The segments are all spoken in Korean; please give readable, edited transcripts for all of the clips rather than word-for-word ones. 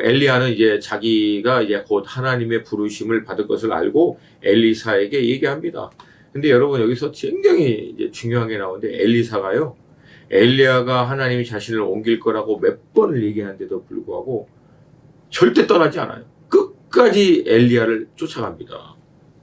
엘리야는 이제 자기가 이제 곧 하나님의 부르심을 받을 것을 알고 엘리사에게 얘기합니다. 근데 여러분 여기서 굉장히 이제 중요한 게 나오는데 엘리사가요. 엘리야가 하나님이 자신을 옮길 거라고 몇 번을 얘기하는데도 불구하고 절대 떠나지 않아요. 끝까지 엘리야를 쫓아갑니다.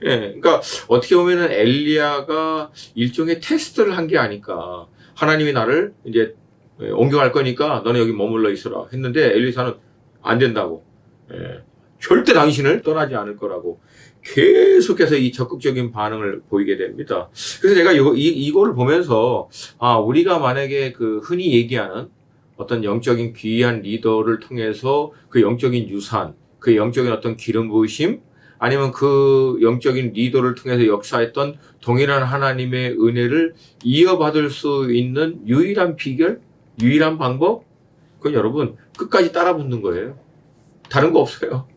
예, 그러니까 어떻게 보면은 엘리야가 일종의 테스트를 한 게 아닐까. 하나님이 나를 이제 옮겨갈 거니까 너는 여기 머물러 있어라 했는데 엘리사는 안 된다고. 예, 절대 당신을 떠나지 않을 거라고 계속해서 이 적극적인 반응을 보이게 됩니다. 그래서 제가 이거를 보면서 우리가 만약에 그 흔히 얘기하는 어떤 영적인 귀한 리더를 통해서 그 영적인 유산, 그 영적인 어떤 기름 부으심, 아니면 그 영적인 리더를 통해서 역사했던 동일한 하나님의 은혜를 이어받을 수 있는 유일한 비결, 유일한 방법, 그건 여러분 끝까지 따라붙는 거예요. 다른 거 없어요.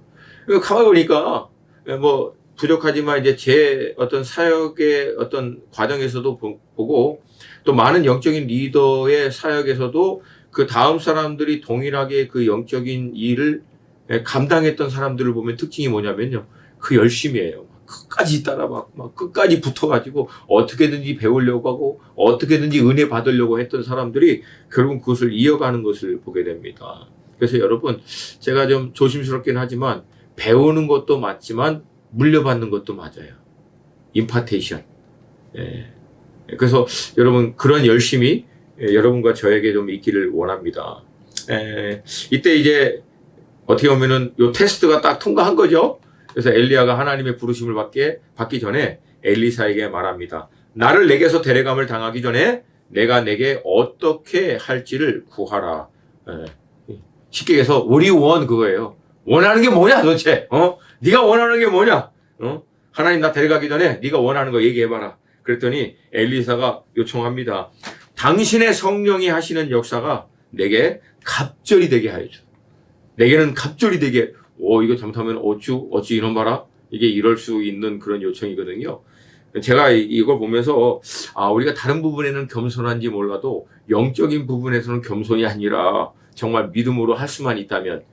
가만히 보니까 뭐 부족하지만 이제 제 어떤 사역의 어떤 과정에서도 보고 또 많은 영적인 리더의 사역에서도 그 다음 사람들이 동일하게 그 영적인 일을 감당했던 사람들을 보면 특징이 뭐냐면요. 그 열심이에요. 끝까지 막 끝까지 붙어가지고 어떻게든지 배우려고 하고 어떻게든지 은혜 받으려고 했던 사람들이 결국 그것을 이어가는 것을 보게 됩니다. 그래서 여러분 제가 좀 조심스럽긴 하지만 배우는 것도 맞지만 물려받는 것도 맞아요. 임파테이션. 예. 그래서 여러분 그런 열심이 여러분과 저에게 좀 있기를 원합니다. 이때 이제 어떻게 보면은 요 테스트가 딱 통과한 거죠. 그래서 엘리야가 하나님의 부르심을 받기 전에 엘리사에게 말합니다. 나를 내게서 데려감을 당하기 전에 내가 내게 어떻게 할지를 구하라. 쉽게 해서 what do you want 그거예요. 원하는 게 뭐냐 도대체? 네가 원하는 게 뭐냐? 하나님 나 데려가기 전에 네가 원하는 거 얘기해봐라. 그랬더니 엘리사가 요청합니다. 당신의 성령이 하시는 역사가 내게 갑절이 되게 하여줘. 내게는 갑절이 되게 이거 잘못하면 어찌 이런 봐라. 이게 이럴 수 있는 그런 요청이거든요. 제가 이걸 보면서 우리가 다른 부분에는 겸손한지 몰라도 영적인 부분에서는 겸손이 아니라 정말 믿음으로 할 수만 있다면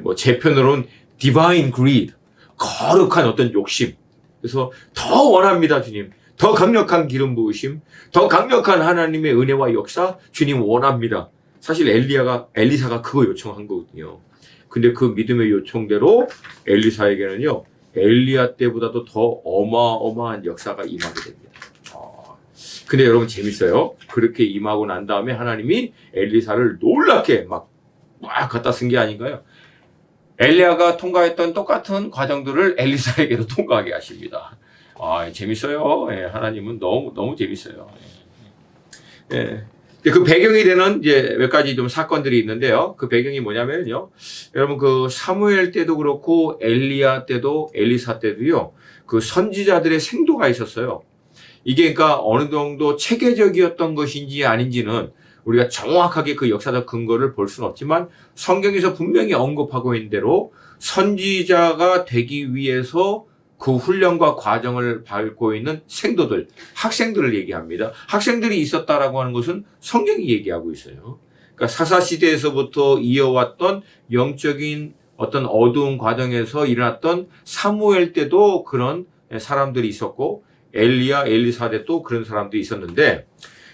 뭐 제 편으로는 divine greed, 거룩한 어떤 욕심. 그래서 더 원합니다, 주님. 더 강력한 기름 부으심, 더 강력한 하나님의 은혜와 역사, 주님 원합니다. 사실 엘리사가 그거 요청한 거거든요. 근데 그 믿음의 요청대로 엘리사에게는요, 엘리야 때보다도 더 어마어마한 역사가 임하게 됩니다. 근데 여러분 재밌어요. 그렇게 임하고 난 다음에 하나님이 엘리사를 놀랍게 막 갖다 쓴 게 아닌가요? 엘리야가 통과했던 똑같은 과정들을 엘리사에게도 통과하게 하십니다. 재밌어요. 하나님은 너무 재밌어요. 그 배경이 되는 이제 몇 가지 좀 사건들이 있는데요. 그 배경이 뭐냐면요. 여러분 그 사무엘 때도 그렇고 엘리야 때도 엘리사 때도요. 그 선지자들의 생도가 있었어요. 이게 그러니까 어느 정도 체계적이었던 것인지 아닌지는 우리가 정확하게 그 역사적 근거를 볼 수는 없지만 성경에서 분명히 언급하고 있는 대로 선지자가 되기 위해서 그 훈련과 과정을 밟고 있는 생도들, 학생들을 얘기합니다. 학생들이 있었다라고 하는 것은 성경이 얘기하고 있어요. 그러니까 사사시대에서부터 이어왔던 영적인 어떤 어두운 과정에서 일어났던 사무엘 때도 그런 사람들이 있었고 엘리야, 엘리사 때도 그런 사람들이 있었는데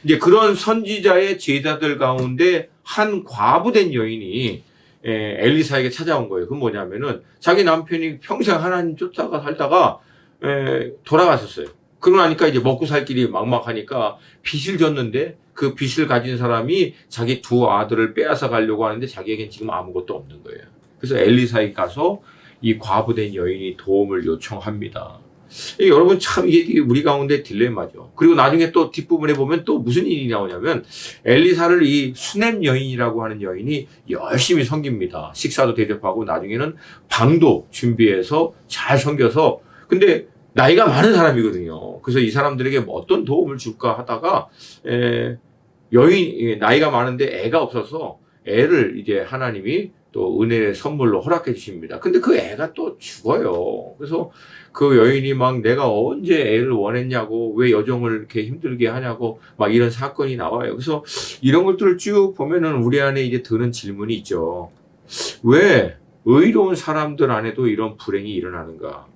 이제 그런 선지자의 제자들 가운데 한 과부된 여인이 엘리사에게 찾아온 거예요. 그건 뭐냐면은 자기 남편이 평생 하나님 쫓아가 살다가 돌아갔었어요. 그러고 나니까 이제 먹고 살 길이 막막하니까 빚을 졌는데 그 빚을 가진 사람이 자기 두 아들을 빼앗아 가려고 하는데 자기에겐 지금 아무것도 없는 거예요. 그래서 엘리사에게 가서 이 과부된 여인이 도움을 요청합니다. 여러분 참 이게 우리 가운데 딜레마죠. 그리고 나중에 또 뒷부분에 보면 또 무슨 일이 나오냐면 엘리사를 이 수넴 여인이라고 하는 여인이 열심히 섬깁니다. 식사도 대접하고 나중에는 방도 준비해서 잘 섬겨서 근데 나이가 많은 사람이거든요. 그래서 이 사람들에게 어떤 도움을 줄까 하다가 여인 나이가 많은데 애가 없어서 애를 이제 하나님이 또 은혜의 선물로 허락해 주십니다. 근데 그 애가 또 죽어요. 그래서 그 여인이 막 내가 언제 애를 원했냐고 왜 여종을 이렇게 힘들게 하냐고 막 이런 사건이 나와요. 그래서 이런 것들을 쭉 보면은 우리 안에 이제 드는 질문이 있죠. 왜 의로운 사람들 안에도 이런 불행이 일어나는가?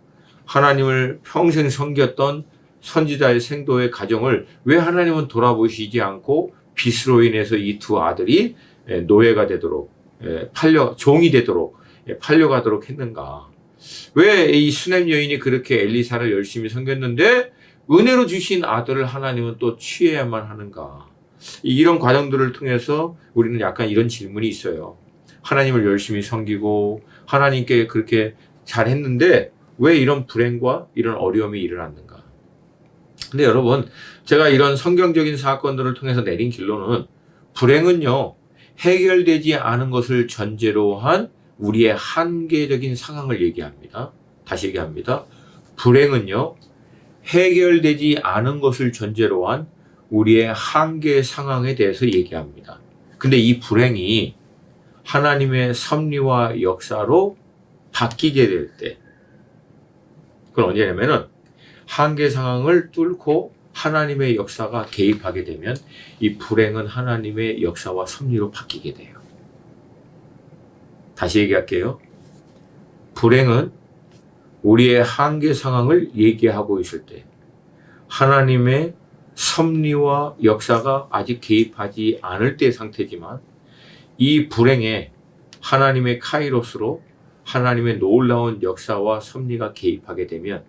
하나님을 평생 섬겼던 선지자의 생도의 가정을 왜 하나님은 돌아보시지 않고 빚으로 인해서 이 두 아들이 노예가 되도록 종이 되도록 팔려가도록 했는가? 왜 이 수냄 여인이 그렇게 엘리사를 열심히 섬겼는데 은혜로 주신 아들을 하나님은 또 취해야만 하는가? 이런 과정들을 통해서 우리는 약간 이런 질문이 있어요. 하나님을 열심히 섬기고 하나님께 그렇게 잘했는데 왜 이런 불행과 이런 어려움이 일어났는가? 근데 여러분, 제가 이런 성경적인 사건들을 통해서 내린 결론은 불행은요, 해결되지 않은 것을 전제로 한 우리의 한계적인 상황을 얘기합니다. 다시 얘기합니다. 불행은요, 해결되지 않은 것을 전제로 한 우리의 한계 상황에 대해서 얘기합니다. 근데 이 불행이 하나님의 섭리와 역사로 바뀌게 될 때, 그건 언제냐면은 한계 상황을 뚫고 하나님의 역사가 개입하게 되면 이 불행은 하나님의 역사와 섭리로 바뀌게 돼요. 다시 얘기할게요. 불행은 우리의 한계 상황을 얘기하고 있을 때 하나님의 섭리와 역사가 아직 개입하지 않을 때의 상태지만 이 불행에 하나님의 카이로스로 하나님의 놀라운 역사와 섭리가 개입하게 되면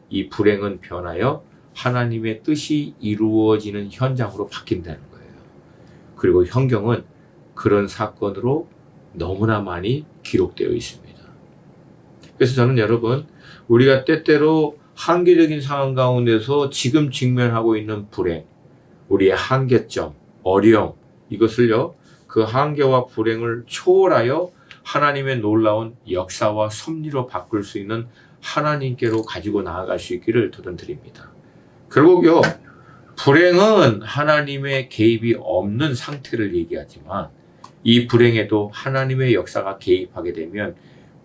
이 불행은 변하여 하나님의 뜻이 이루어지는 현장으로 바뀐다는 거예요. 그리고 성경은 그런 사건으로 너무나 많이 기록되어 있습니다. 그래서 저는 여러분, 우리가 때때로 한계적인 상황 가운데서 지금 직면하고 있는 불행, 우리의 한계점, 어려움, 이것을요, 그 한계와 불행을 초월하여 하나님의 놀라운 역사와 섭리로 바꿀 수 있는 하나님께로 가지고 나아갈 수 있기를 도전드립니다. 결국요, 불행은 하나님의 개입이 없는 상태를 얘기하지만 이 불행에도 하나님의 역사가 개입하게 되면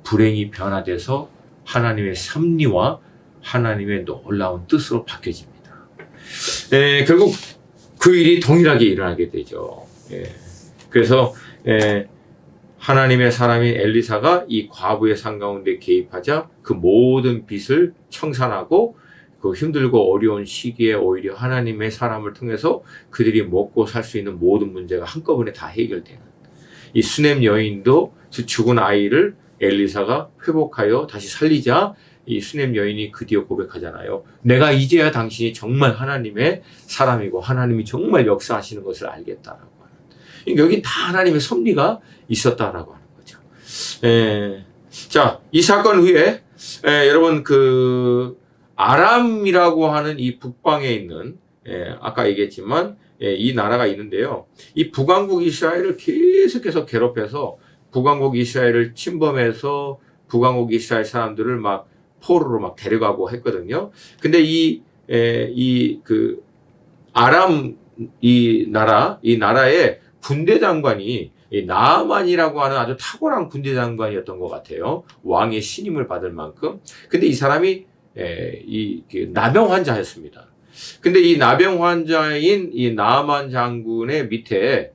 불행이 변화돼서 하나님의 섭리와 하나님의 놀라운 뜻으로 바뀌어집니다. 결국 그 일이 동일하게 일어나게 되죠. 그래서 하나님의 사람인 엘리사가 이 과부의 상 가운데 개입하자 그 모든 빚을 청산하고 그 힘들고 어려운 시기에 오히려 하나님의 사람을 통해서 그들이 먹고 살 수 있는 모든 문제가 한꺼번에 다 해결되는, 이 수냄 여인도 죽은 아이를 엘리사가 회복하여 다시 살리자 이 수냄 여인이 드디어 고백하잖아요. 내가 이제야 당신이 정말 하나님의 사람이고 하나님이 정말 역사하시는 것을 알겠다라고 하는. 여기 다 하나님의 섭리가 있었다라고 하는 거죠. 자, 이 사건 후에 여러분 아람이라고 하는 이 북방에 있는 아까 얘기했지만 이 나라가 있는데요. 이 북왕국 이스라엘을 계속해서 괴롭혀서 북왕국 이스라엘을 침범해서 북왕국 이스라엘 사람들을 막 포로로 막 데려가고 했거든요. 근데 아람 이 나라의 군대 장관이 이 나아만이라고 하는 아주 탁월한 군대 장관이었던 것 같아요. 왕의 신임을 받을 만큼. 근데 이 사람이 나병 환자였습니다. 근데 이 나병 환자인 이 나아만 장군의 밑에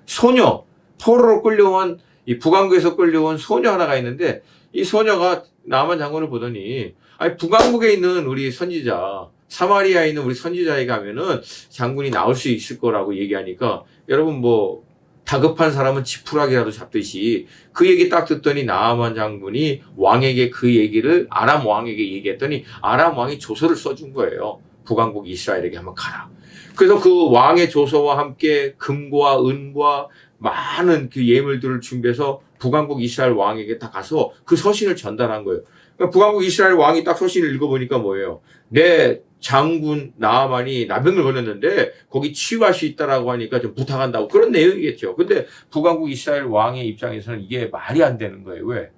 소녀, 포로로 끌려온 이 북왕국에서 끌려온 소녀 하나가 있는데 이 소녀가 나아만 장군을 보더니 북왕국에 있는 우리 선지자, 사마리아에 있는 우리 선지자에 가면은 장군이 나올 수 있을 거라고 얘기하니까 여러분 다급한 사람은 지푸라기라도 잡듯이 그 얘기 딱 듣더니 나아만 장군이 왕에게 그 얘기를 아람 왕에게 얘기했더니 아람 왕이 조서를 써준 거예요. 북왕국 이스라엘에게 한번 가라. 그래서 그 왕의 조서와 함께 금과 은과 많은 그 예물들을 준비해서 북왕국 이스라엘 왕에게 다 가서 그 서신을 전달한 거예요. 그러니까 북왕국 이스라엘 왕이 딱 서신을 읽어보니까 뭐예요? 내 장군 나아만이 나병을 걸렸는데 거기 치유할 수 있다라고 하니까 좀 부탁한다고 그런 내용이겠죠. 근데 북왕국 이스라엘 왕의 입장에서는 이게 말이 안 되는 거예요. 왜?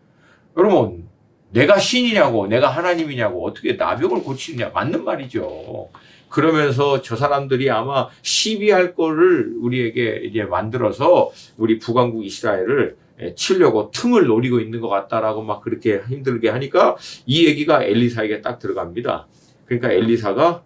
여러분, 내가 신이냐고 내가 하나님이냐고 어떻게 나병을 고치느냐, 맞는 말이죠. 그러면서 저 사람들이 아마 시비할 거를 우리에게 이제 만들어서 우리 북왕국 이스라엘을 치려고 틈을 노리고 있는 것 같다라고 막 그렇게 힘들게 하니까 이 얘기가 엘리사에게 딱 들어갑니다. 그러니까 엘리사가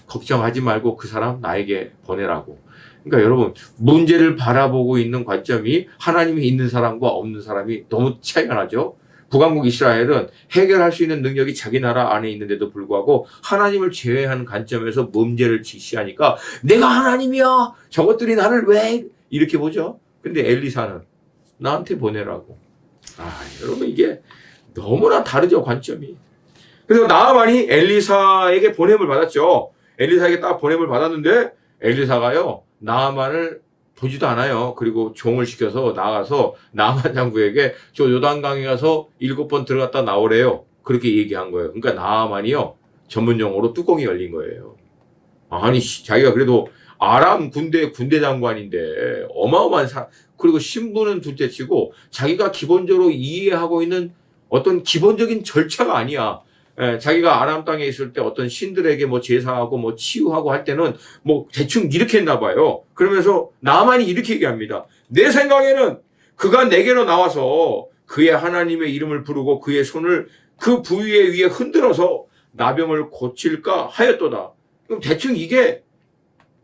걱정하지 말고 그 사람 나에게 보내라고. 그러니까 여러분, 문제를 바라보고 있는 관점이 하나님이 있는 사람과 없는 사람이 너무 차이가 나죠. 북왕국 이스라엘은 해결할 수 있는 능력이 자기 나라 안에 있는데도 불구하고 하나님을 제외하는 관점에서 문제를 직시하니까 내가 하나님이야, 저것들이 나를 왜 이렇게 보죠. 근데 엘리사는 나한테 보내라고. 여러분, 이게 너무나 다르죠, 관점이. 그래서 나아만이 엘리사에게 보냄을 받았죠. 엘리사에게 딱 보냄을 받았는데 엘리사가요, 나아만을 보지도 않아요. 그리고 종을 시켜서 나가서 나아만 장부에게 저 요단강에 가서 7번 들어갔다 나오래요. 그렇게 얘기한 거예요. 그러니까 나아만이요, 전문 용어로 뚜껑이 열린 거예요. 아니, 자기가 그래도 아람 군대 장관인데 어마어마한 그리고 신분은 둘째 치고 자기가 기본적으로 이해하고 있는 어떤 기본적인 절차가 아니야. 자기가 아람 땅에 있을 때 어떤 신들에게 뭐 제사하고 뭐 치유하고 할 때는 뭐 대충 이렇게 했나 봐요. 그러면서 나만이 이렇게 얘기합니다. 내 생각에는 그가 내게로 나와서 그의 하나님의 이름을 부르고 그의 손을 그 부위에 위에 흔들어서 나병을 고칠까 하였도다. 그럼 대충 이게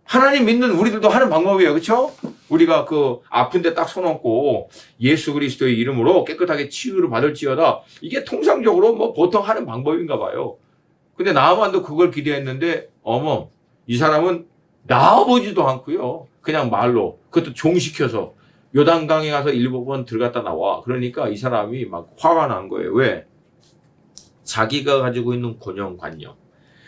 하나님 믿는 우리들도 하는 방법이에요. 그렇죠? 우리가 그 아픈데 딱 손 얹고 예수 그리스도의 이름으로 깨끗하게 치유를 받을지어다. 이게 통상적으로 뭐 보통 하는 방법인가 봐요. 근데 나아만도 그걸 기대했는데 어머, 이 사람은 나와보지도 않고요. 그냥 말로, 그것도 종시켜서 요단강에 가서 7번 들어갔다 나와. 그러니까 이 사람이 막 화가 난 거예요. 왜? 자기가 가지고 있는 고정관념,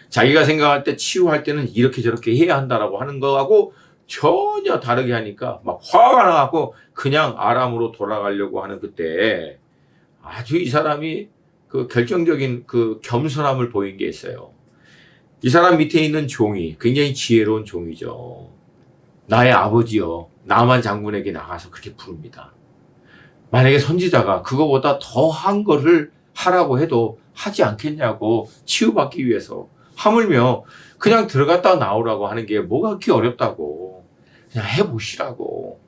자기가 생각할 때 치유할 때는 이렇게 저렇게 해야 한다라고 하는 거하고 전혀 다르게 하니까 막 화가 나갖고 그냥 아람으로 돌아가려고 하는 그때 아주 이 사람이 그 결정적인 그 겸손함을 보인 게 있어요. 이 사람 밑에 있는 종이 굉장히 지혜로운 종이죠. 나의 아버지여, 나만 장군에게 나가서 그렇게 부릅니다. 만약에 선지자가 그거보다 더한 거를 하라고 해도 하지 않겠냐고, 치유받기 위해서. 하물며 그냥 들어갔다 나오라고 하는 게 뭐가 그렇게 어렵다고. 그냥 해보시라고.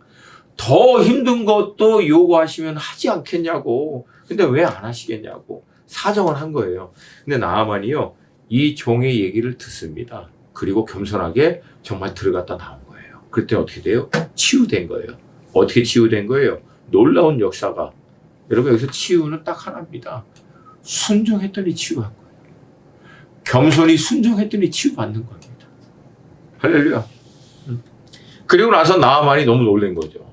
더 힘든 것도 요구하시면 하지 않겠냐고. 근데 왜 안 하시겠냐고 사정을 한 거예요. 근데 나아만이요, 이 종의 얘기를 듣습니다. 그리고 겸손하게 정말 들어갔다 나온 거예요. 그때 어떻게 돼요? 치유된 거예요. 어떻게 치유된 거예요? 놀라운 역사가. 여러분, 여기서 치유는 딱 하나입니다. 순종했더니 치유한 거예요. 겸손히 순종했더니 치유받는 겁니다. 할렐루야. 그리고 나서 나아만이 너무 놀란 거죠.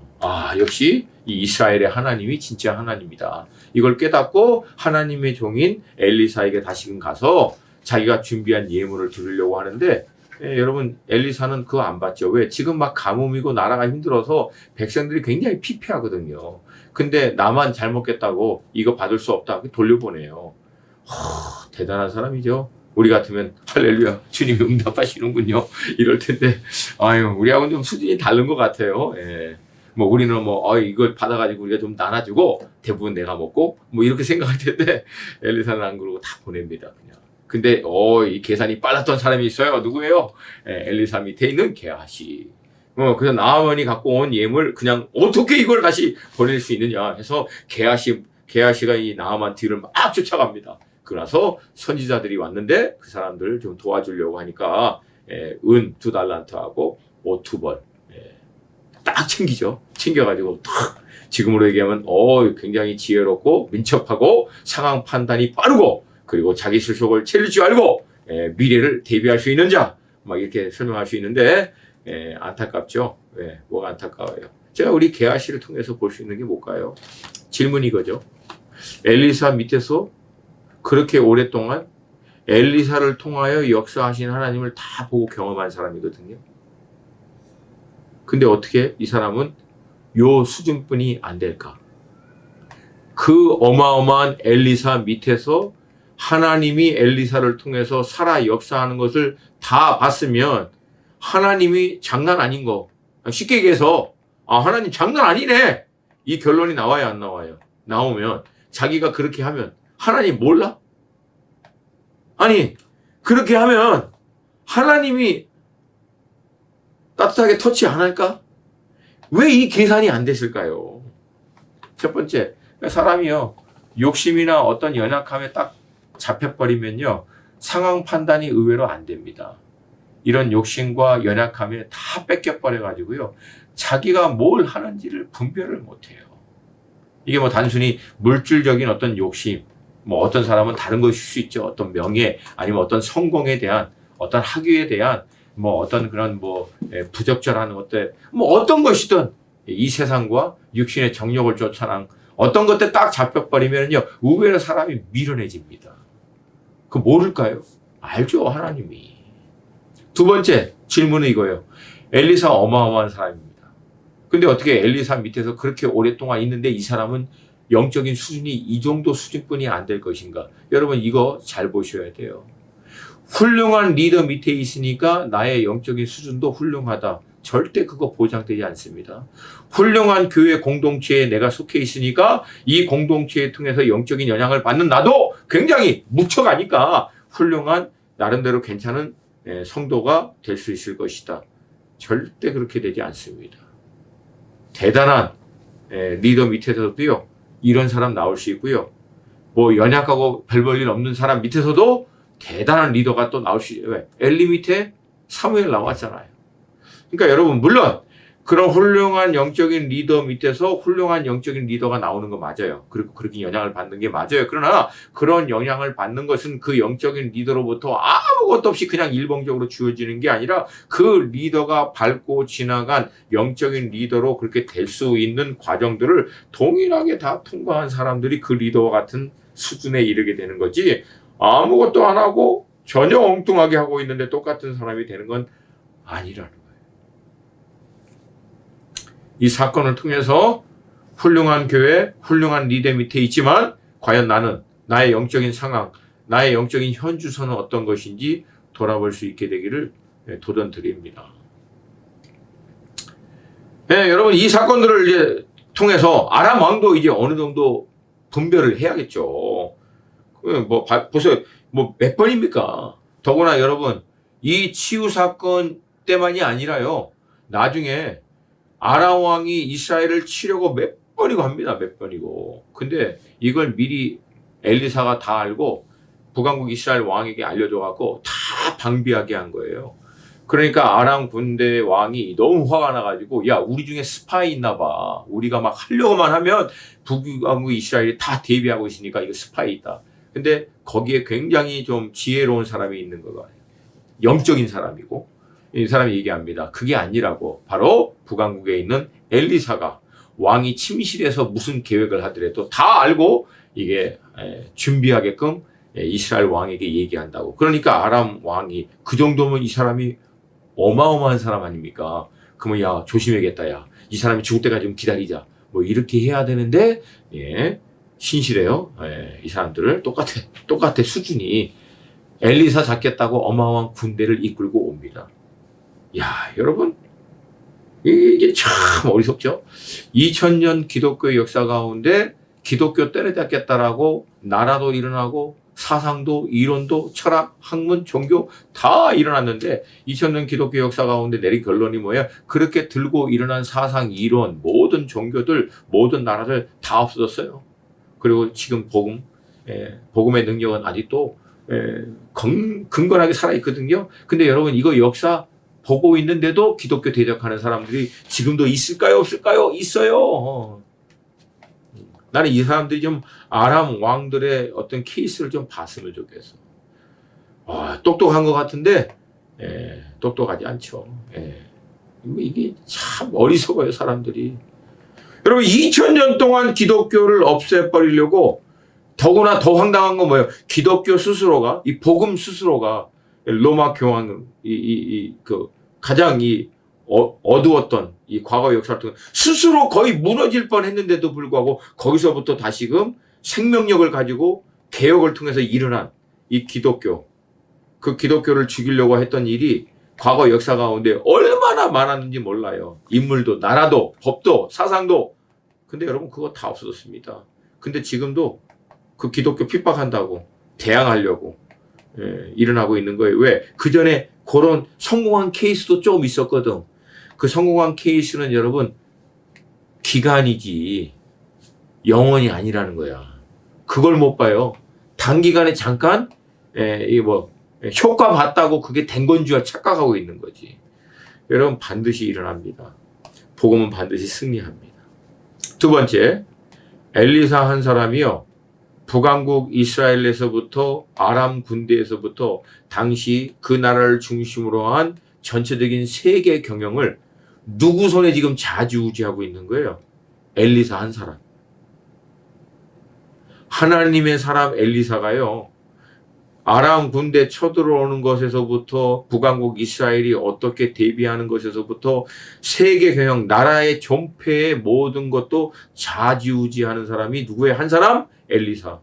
역시 이 이스라엘의 하나님이 진짜 하나님이다. 이걸 깨닫고 하나님의 종인 엘리사에게 다시금 가서 자기가 준비한 예물을 드리려고 하는데, 여러분, 엘리사는 그거 안 받죠. 왜? 지금 막 가뭄이고 나라가 힘들어서 백성들이 굉장히 피폐하거든요. 근데 나만 잘 먹겠다고 이거 받을 수 없다. 돌려보내요. 대단한 사람이죠. 우리 같으면 할렐루야, 주님이 응답하시는군요, 이럴 텐데, 우리하고는 좀 수준이 다른 것 같아요. 뭐 우리는 이걸 받아가지고 우리가 좀 나눠주고 대부분 내가 먹고 뭐 이렇게 생각할 텐데, 엘리사는 안 그러고 다 보냅니다, 그냥. 근데 이 계산이 빨랐던 사람이 있어요. 누구예요? 엘리사 밑에 있는 게하시. 그래서 나아만이 갖고 온 예물, 그냥 어떻게 이걸 다시 보낼 수 있느냐 해서 게하시가 이 나아만 뒤를 막 쫓아갑니다. 그래서 선지자들이 왔는데 그 사람들을 좀 도와주려고 하니까 은 2달란트하고 옷 2벌 딱 챙기죠. 챙겨가지고 탁, 지금으로 얘기하면 굉장히 지혜롭고 민첩하고 상황 판단이 빠르고, 그리고 자기 실속을 채릴 줄 알고 미래를 대비할 수 있는 자, 막 이렇게 설명할 수 있는데, 안타깝죠. 뭐가 안타까워요. 제가 우리 게하시를 통해서 볼 수 있는 게 뭘까요? 질문이 이거죠. 엘리사 밑에서 그렇게 오랫동안 엘리사를 통하여 역사하신 하나님을 다 보고 경험한 사람이거든요. 근데 어떻게 이 사람은 요 수준뿐이 안 될까? 그 어마어마한 엘리사 밑에서 하나님이 엘리사를 통해서 살아 역사하는 것을 다 봤으면 하나님이 장난 아닌 거, 쉽게 얘기해서 하나님 장난 아니네, 이 결론이 나와야 안 나와요? 나오면 자기가 그렇게 하면 하나님 몰라? 아니, 그렇게 하면 하나님이 따뜻하게 터치 안 할까? 왜 이 계산이 안 됐을까요? 첫 번째, 사람이요, 욕심이나 어떤 연약함에 딱 잡혀버리면요, 상황 판단이 의외로 안 됩니다. 이런 욕심과 연약함에 다 뺏겨버려가지고요. 자기가 뭘 하는지를 분별을 못해요. 이게 뭐 단순히 물질적인 어떤 욕심, 뭐 어떤 사람은 다른 것일 수 있죠. 어떤 명예, 아니면 어떤 성공에 대한, 어떤 학위에 대한, 뭐 어떤 그런 뭐 부적절한 것들, 뭐 어떤 것이든 이 세상과 육신의 정욕을 쫓아난 어떤 것들 딱 잡혀버리면요, 의외로 사람이 미련해집니다. 그 모를까요? 알죠, 하나님이. 두 번째 질문은 이거예요. 엘리사 어마어마한 사람입니다. 근데 어떻게 엘리사 밑에서 그렇게 오랫동안 있는데 이 사람은 영적인 수준이 이 정도 수준뿐이 안 될 것인가? 여러분 이거 잘 보셔야 돼요. 훌륭한 리더 밑에 있으니까 나의 영적인 수준도 훌륭하다. 절대 그거 보장되지 않습니다. 훌륭한 교회 공동체에 내가 속해 있으니까 이 공동체를 통해서 영적인 영향을 받는 나도 굉장히 묵혀가니까 훌륭한 나름대로 괜찮은 성도가 될 수 있을 것이다. 절대 그렇게 되지 않습니다. 대단한 리더 밑에서도요, 이런 사람 나올 수 있고요. 뭐 연약하고 별 볼 일 없는 사람 밑에서도 대단한 리더가 또 나올 수 있어요. 왜? 엘리 밑에 사무엘 나왔잖아요. 그러니까 여러분 물론 그런 훌륭한 영적인 리더 밑에서 훌륭한 영적인 리더가 나오는 거 맞아요. 그리고 그렇게 영향을 받는 게 맞아요. 그러나 그런 영향을 받는 것은 그 영적인 리더로부터 아무것도 없이 그냥 일방적으로 주어지는 게 아니라 그 리더가 밟고 지나간 영적인 리더로 그렇게 될 수 있는 과정들을 동일하게 다 통과한 사람들이 그 리더와 같은 수준에 이르게 되는 거지, 아무것도 안 하고 전혀 엉뚱하게 하고 있는데 똑같은 사람이 되는 건 아니라는 거예요. 이 사건을 통해서 훌륭한 교회, 훌륭한 리더 밑에 있지만 과연 나는 나의 영적인 상황, 나의 영적인 현주소는 어떤 것인지 돌아볼 수 있게 되기를 도전드립니다. 네, 여러분 이 사건들을 이제 통해서 아람 왕도 이제 어느 정도 분별을 해야겠죠. 뭐 보세요, 뭐 몇 번입니까? 더구나 여러분 이 치유 사건 때만이 아니라요, 나중에 아람 왕이 이스라엘을 치려고 몇 번이고 합니다. 몇 번이고. 근데 이걸 미리 엘리사가 다 알고 북왕국 이스라엘 왕에게 알려줘갖고 다 방비하게 한 거예요. 그러니까 아람 군대 왕이 너무 화가 나가지고, 야, 우리 중에 스파이 있나 봐. 우리가 막 하려고만 하면 북왕국 이스라엘이 다 대비하고 있으니까 이거 스파이 있다. 근데 거기에 굉장히 좀 지혜로운 사람이 있는 거예요. 영적인 사람이고. 이 사람이 얘기합니다. 그게 아니라고. 바로 북왕국에 있는 엘리사가 왕이 침실에서 무슨 계획을 하더라도 다 알고 이게 준비하게끔 이스라엘 왕에게 얘기한다고. 그러니까 아람 왕이 그 정도면 이 사람이 어마어마한 사람 아닙니까? 그러면 야, 조심해야겠다. 야, 이 사람이 죽을 때까지 좀 기다리자. 뭐 이렇게 해야 되는데, 신실해요. 이 사람들을 똑같아 수준이. 엘리사 잡겠다고 어마어마한 군대를 이끌고 옵니다. 야, 여러분 이게 참 어리석죠. 2000년 기독교 역사 가운데 기독교 때려잡겠다라고 나라도 일어나고 사상도 이론도 철학, 학문, 종교 다 일어났는데 2000년 기독교 역사 가운데 내린 결론이 뭐예요? 그렇게 들고 일어난 사상, 이론, 모든 종교들, 모든 나라들 다 없어졌어요. 그리고 지금 복음의 능력은 아직도 근건하게 살아있거든요. 근데 여러분 이거 역사 보고 있는데도 기독교 대적하는 사람들이 지금도 있을까요? 없을까요? 있어요. 나는 이 사람들이 좀 아람 왕들의 어떤 케이스를 좀 봤으면 좋겠어. 똑똑한 것 같은데 똑똑하지 않죠. 이게 참 어리석어요, 사람들이. 여러분 2000년 동안 기독교를 없애버리려고, 더구나 더 황당한 건 뭐예요? 기독교 스스로가, 이 복음 스스로가 로마 교황 가장 어두웠던 이 과거 역사를 통해 스스로 거의 무너질 뻔했는데도 불구하고 거기서부터 다시금 생명력을 가지고 개혁을 통해서 일어난 이 기독교, 그 기독교를 죽이려고 했던 일이 과거 역사 가운데 얼마나 많았는지 몰라요. 인물도, 나라도, 법도, 사상도. 근데 여러분 그거 다 없어졌습니다. 근데 지금도 그 기독교 핍박한다고 대항하려고 일어나고 있는 거예요. 왜? 그 전에 그런 성공한 케이스도 좀 있었거든. 그 성공한 케이스는 여러분 기간이지 영원이 아니라는 거야. 그걸 못 봐요. 단기간에 잠깐 효과 봤다고 그게 된 건 줄 착각하고 있는 거지. 여러분 반드시 일어납니다. 복음은 반드시 승리합니다. 두 번째, 엘리사 한 사람이요. 북왕국 이스라엘에서부터 아람 군대에서부터 당시 그 나라를 중심으로 한 전체적인 세계 경영을 누구 손에 지금 좌지우지하고 있는 거예요? 엘리사 한 사람. 하나님의 사람 엘리사가요. 아람 군대 쳐들어오는 것에서부터 북왕국 이스라엘이 어떻게 대비하는 것에서부터 세계 경영, 나라의 존폐의 모든 것도 좌지우지하는 사람이 누구의 한 사람? 엘리사.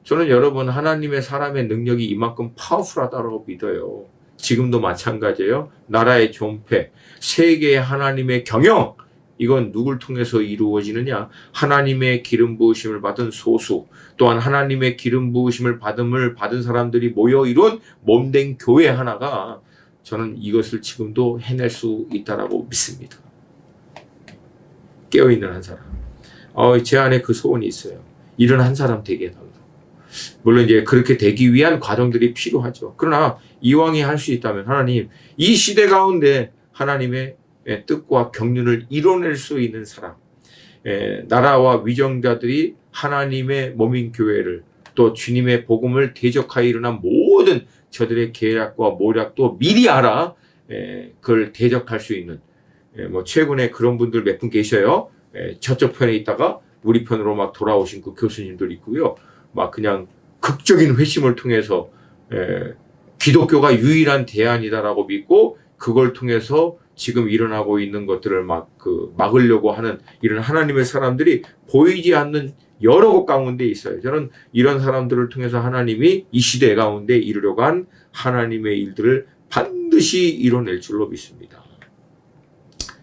저는 여러분 하나님의 사람의 능력이 이만큼 파워풀하다고 믿어요. 지금도 마찬가지예요. 나라의 존폐, 세계의 하나님의 경영, 이건 누굴 통해서 이루어지느냐? 하나님의 기름 부으심을 받은 소수, 또한 하나님의 기름 부으심을 받은 사람들이 모여 이룬 몸된 교회 하나가 저는 이것을 지금도 해낼 수 있다라고 믿습니다. 깨어있는 한 사람. 제 안에 그 소원이 있어요. 이런 한 사람 되게 해달라고. 물론 이제 그렇게 되기 위한 과정들이 필요하죠. 그러나 이왕이 할 수 있다면 하나님, 이 시대 가운데 하나님의 뜻과 경륜을 이뤄낼 수 있는 사람, 나라와 위정자들이 하나님의 몸인 교회를 또 주님의 복음을 대적하여 일어난 모든 저들의 계략과 모략도 미리 알아 그걸 대적할 수 있는 뭐 최근에 그런 분들 몇 분 계셔요. 저쪽 편에 있다가 우리 편으로 막 돌아오신 그 교수님들 있고요. 막 그냥 극적인 회심을 통해서 기독교가 유일한 대안이다라고 믿고 그걸 통해서 지금 일어나고 있는 것들을 막으려고 하는 이런 하나님의 사람들이 보이지 않는 여러 곳 가운데 있어요. 저는 이런 사람들을 통해서 하나님이 이 시대 가운데 이루려고 한 하나님의 일들을 반드시 이뤄낼 줄로 믿습니다.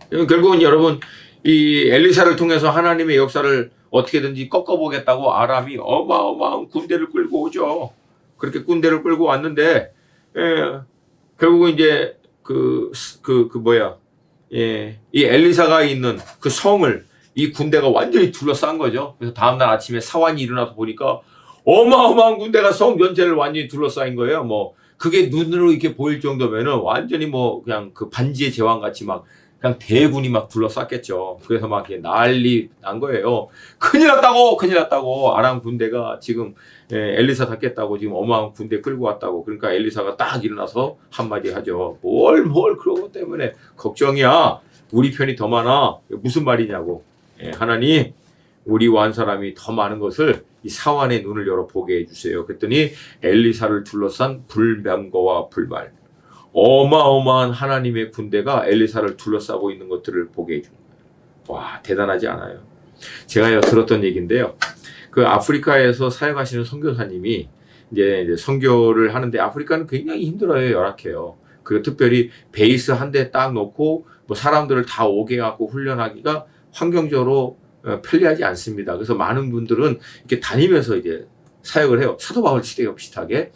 결국은 여러분 이 엘리사를 통해서 하나님의 역사를 어떻게든지 꺾어보겠다고 아람이 어마어마한 군대를 끌고 오죠. 그렇게 군대를 끌고 왔는데 결국은 이제 이 엘리사가 있는 그 성을 이 군대가 완전히 둘러싼 거죠. 그래서 다음날 아침에 사환이 일어나서 보니까 어마어마한 군대가 성 전체를 완전히 둘러싸인 거예요. 뭐 그게 눈으로 이렇게 보일 정도면은 완전히 뭐 그냥 그 반지의 제왕 같이 막 그냥 대군이 막 둘러쌌겠죠. 그래서 막 이렇게 난리 난 거예요. 큰일 났다고 아람 군대가 지금 엘리사 잡겠다고 지금 어마어마한 군대 끌고 왔다고. 그러니까 엘리사가 딱 일어나서 한마디 하죠. 뭘 그런 것 때문에 걱정이야. 우리 편이 더 많아. 무슨 말이냐고. 하나님, 우리와 한 사람이 더 많은 것을 이 사환의 눈을 열어 보게 해주세요. 그랬더니 엘리사를 둘러싼 불병거와 불말, 어마어마한 하나님의 군대가 엘리사를 둘러싸고 있는 것들을 보게 해주는 거예요. 와, 대단하지 않아요? 제가 들었던 얘기인데요. 그 아프리카에서 사역하시는 선교사님이 이제 선교를 하는데 아프리카는 굉장히 힘들어요. 열악해요. 그리고 특별히 베이스 한 대 딱 놓고 뭐 사람들을 다 오게 갖고 훈련하기가 환경적으로 편리하지 않습니다. 그래서 많은 분들은 이렇게 다니면서 이제 사역을 해요. 사도 바울 시대와 비슷하게.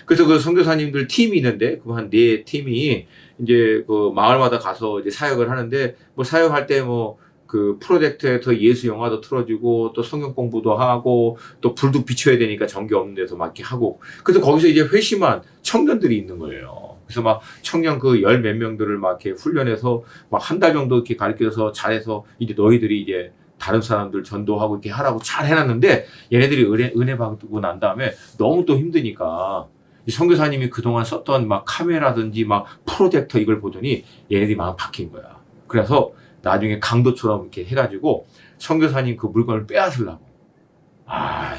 그래서 그 선교사님들 팀이 있는데 그 한 4팀이 이제 그 마을마다 가서 이제 사역을 하는데 뭐 사역할 때 뭐 그 프로젝트에서 예수 영화도 틀어주고 또 성경 공부도 하고 또 불도 비춰야 되니까 전기 없는 데서 막 이렇게 하고 그래서 거기서 이제 회심한 청년들이 있는 거예요. 그래서 막 청년 그 10 몇 명들을 막 이렇게 훈련해서 막 한 달 정도 이렇게 가르쳐서 잘해서 이제 너희들이 이제 다른 사람들 전도하고 이렇게 하라고 잘 해놨는데 얘네들이 은혜 받고 난 다음에 너무 또 힘드니까 이 선교사님이 그동안 썼던 막 카메라든지 막 프로젝터 이걸 보더니 얘네들이 마음 바뀐 거야. 그래서 나중에 강도처럼 이렇게 해가지고 선교사님 그 물건을 빼앗으려고.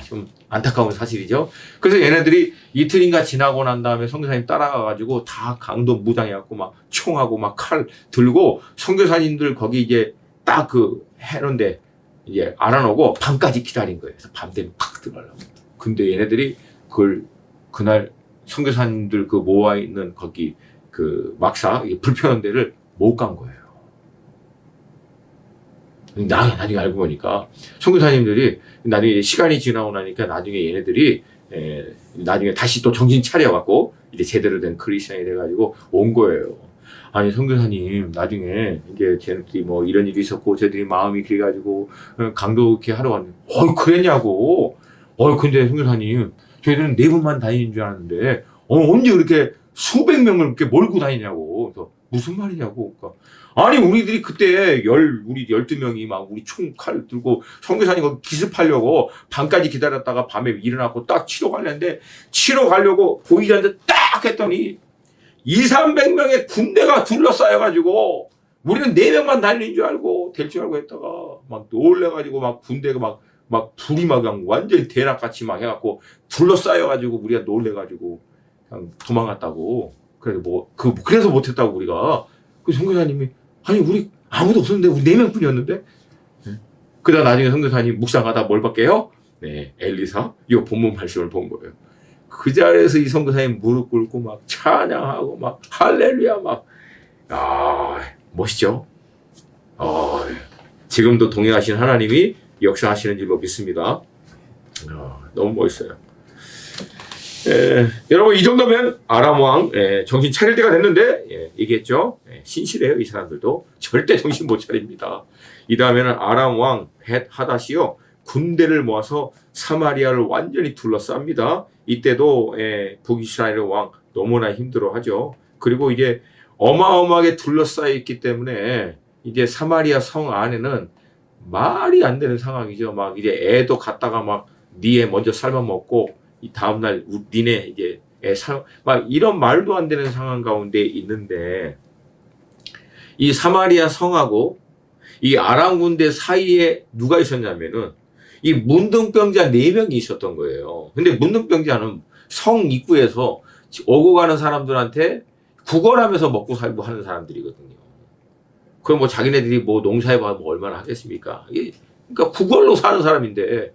좀 안타까운 사실이죠. 그래서 얘네들이 이틀인가 지나고 난 다음에 선교사님 따라가가지고 다 강도 무장해갖고 막 총하고 막 칼 들고 선교사님들 거기 이제 딱 그 해놓은데 이제 알아놓고 밤까지 기다린 거예요. 그래서 밤 되면 팍 들어가려고. 근데 얘네들이 그날 선교사님들 그 모아있는 거기 그 막사 불편한 데를 못 간 거예요. 나중에 알고 보니까 선교사님들이 나중에 시간이 지나고 나니까 나중에 얘네들이 나중에 다시 또 정신 차려갖고 이제 제대로 된 크리스천이 돼가지고 온 거예요. 아니 선교사님 나중에 이제 쟤네들이 뭐 이런 일이 있었고 쟤들이 마음이 그래가지고 강도 이렇게 하러 왔는데 그랬냐고. 근데 선교사님 저희들은 4분만 다니는 줄 알았는데 언제 그렇게 수백 명을 이렇게 몰고 다니냐고. 그래서 무슨 말이냐고. 그러니까 아니 우리들이 그때 우리 12명이 막 우리 총칼 들고 선교사님 거기 기습하려고 밤까지 기다렸다가 밤에 일어나고 딱 치러 가려는데 치러 가려고 보이자는데 딱 했더니 200~300명의 군대가 둘러싸여가지고 우리는 4명만 달린 줄 알고 될 줄 알고 했다가 막 놀래가지고 막 군대가 막 불이 막 그냥 완전히 대낮같이 막 해갖고 둘러싸여가지고 우리가 놀래가지고 그냥 도망갔다고. 그래서 못했다고 우리가. 그 선교사님이 아니 우리 아무도 없었는데 우리 4명뿐이었는데. 그러다 나중에 선교사님 묵상하다 뭘 봤게요? 네, 엘리사 이 본문 말씀을 본 거예요. 그 자리에서 이 선교사님 무릎 꿇고 막 찬양하고 막 할렐루야 막 멋있죠? 지금도 동행하신 하나님이 역사하시는 줄로 믿습니다. 너무 멋있어요. 여러분 이 정도면 아람 왕 정신 차릴 때가 됐는데 얘기했죠. 신실해요. 이 사람들도 절대 정신 못 차립니다. 이 다음에는 아람 왕 벳 하닷이요 군대를 모아서 사마리아를 완전히 둘러쌉니다. 이때도 북이스라엘 왕 너무나 힘들어하죠. 그리고 이제 어마어마하게 둘러싸여 있기 때문에 이제 사마리아 성 안에는 말이 안 되는 상황이죠. 막 이제 애도 갖다가 막 니애 먼저 삶아 먹고 이 다음날 니네 이제 막 이런 말도 안 되는 상황 가운데 있는데 이 사마리아 성하고 이 아람 군대 사이에 누가 있었냐면은 이 문둥병자 4명이 있었던 거예요. 근데 문둥병자는 성 입구에서 오고 가는 사람들한테 구걸하면서 먹고 살고 하는 사람들이거든요. 그럼 뭐 자기네들이 뭐 농사해봐 뭐 얼마나 하겠습니까? 그러니까 구걸로 사는 사람인데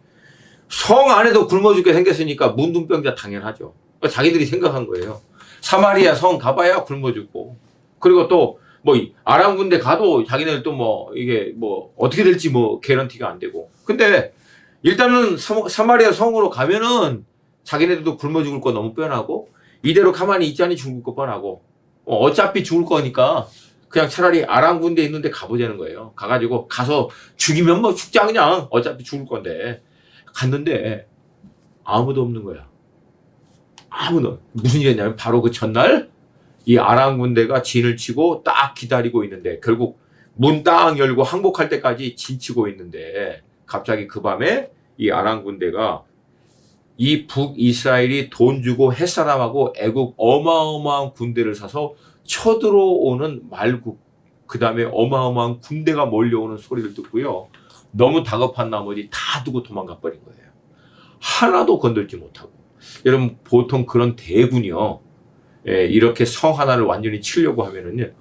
성 안에도 굶어 죽게 생겼으니까 문둥병자 당연하죠. 그러니까 자기들이 생각한 거예요. 사마리아 성 가봐야 굶어 죽고 그리고 또 뭐 아람 군대 가도 자기네들 또 뭐 이게 뭐 어떻게 될지 뭐 개런티가 안 되고 근데 일단은 사마리아 성으로 가면은 자기네들도 굶어 죽을 거 너무 뻔하고 이대로 가만히 있자니 죽을 거 뻔하고 어차피 죽을 거니까 그냥 차라리 아람 군대 있는데 가보자는 거예요. 가서 죽이면 뭐 죽자 그냥 어차피 죽을 건데 갔는데 아무도 없는 거야. 아무도. 무슨 일이었냐면 바로 그 전날 이 아람 군대가 진을 치고 딱 기다리고 있는데 결국 문 딱 열고 항복할 때까지 진치고 있는데 갑자기 그 밤에 이 아람 군대가 이 북이스라엘이 돈 주고 햇사람하고 애국 어마어마한 군대를 사서 쳐들어오는 말국 그 다음에 어마어마한 군대가 몰려오는 소리를 듣고요. 너무 다급한 나머지 다 두고 도망가 버린 거예요. 하나도 건들지 못하고. 여러분 보통 그런 대군이요. 이렇게 성 하나를 완전히 치려고 하면은요.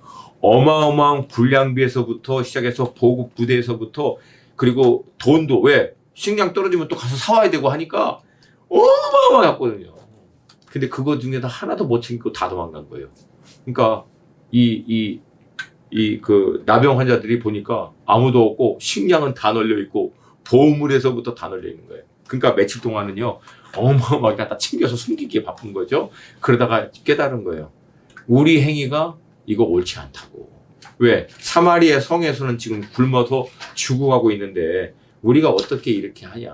어마어마한 군량비에서부터 시작해서 보급 부대에서부터 그리고 돈도 왜 식량 떨어지면 또 가서 사와야 되고 하니까 어마어마했거든요. 근데 그거 중에도 하나도 못 챙기고 다 도망간 거예요. 그러니까 그 나병 환자들이 보니까 아무도 없고 식량은 다 널려 있고 보물에서부터 다 널려 있는 거예요. 그러니까 며칠 동안은요 어마어마하게 갖다 챙겨서 숨기기에 바쁜 거죠. 그러다가 깨달은 거예요. 우리 행위가 이거 옳지 않다고. 왜? 사마리아 성에서는 지금 굶어서 죽어가고 있는데 우리가 어떻게 이렇게 하냐.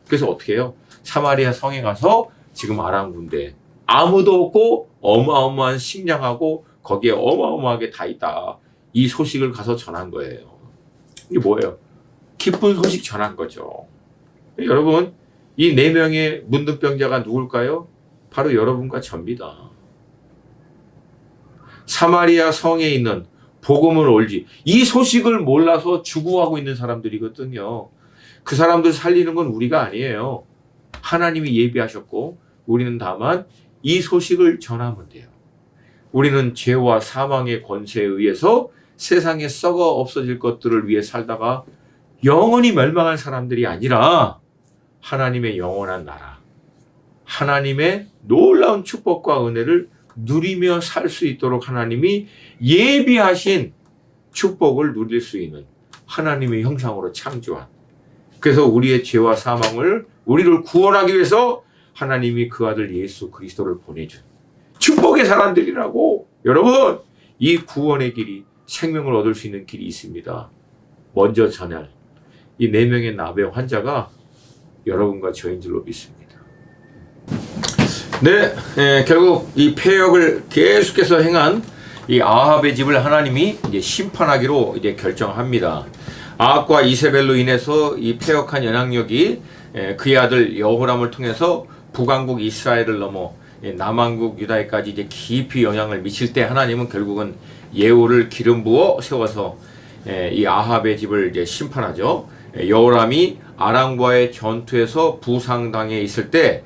그래서 어떻게 해요? 사마리아 성에 가서 지금 아람 군대 아무도 없고 어마어마한 식량하고 거기에 어마어마하게 다 있다. 이 소식을 가서 전한 거예요. 이게 뭐예요? 기쁜 소식 전한 거죠. 여러분 이 4명의 문둥병자가 누굴까요? 바로 여러분과 저입니다. 사마리아 성에 있는 복음을 올지 이 소식을 몰라서 죽어가고 있는 사람들이거든요. 그 사람들 살리는 건 우리가 아니에요. 하나님이 예비하셨고 우리는 다만 이 소식을 전하면 돼요. 우리는 죄와 사망의 권세에 의해서 세상에 썩어 없어질 것들을 위해 살다가 영원히 멸망할 사람들이 아니라 하나님의 영원한 나라, 하나님의 놀라운 축복과 은혜를 누리며 살 수 있도록 하나님이 예비하신 축복을 누릴 수 있는 하나님의 형상으로 창조한, 그래서 우리의 죄와 사망을 우리를 구원하기 위해서 하나님이 그 아들 예수 그리스도를 보내준 축복의 사람들이라고. 여러분 이 구원의 길이 생명을 얻을 수 있는 길이 있습니다. 먼저 전할 이 4명의 나병 환자가 여러분과 저인 줄로 믿습니다. 네, 결국 이 패역을 계속해서 행한 이 아합의 집을 하나님이 이제 심판하기로 이제 결정합니다. 아합과 이세벨로 인해서 이 패역한 연약력이 그의 아들 여호람을 통해서 북왕국 이스라엘을 넘어 남왕국 유다에까지 이제 깊이 영향을 미칠 때 하나님은 결국은 예후를 기름 부어 세워서 이 아합의 집을 이제 심판하죠. 여호람이 아람과의 전투에서 부상당해 있을 때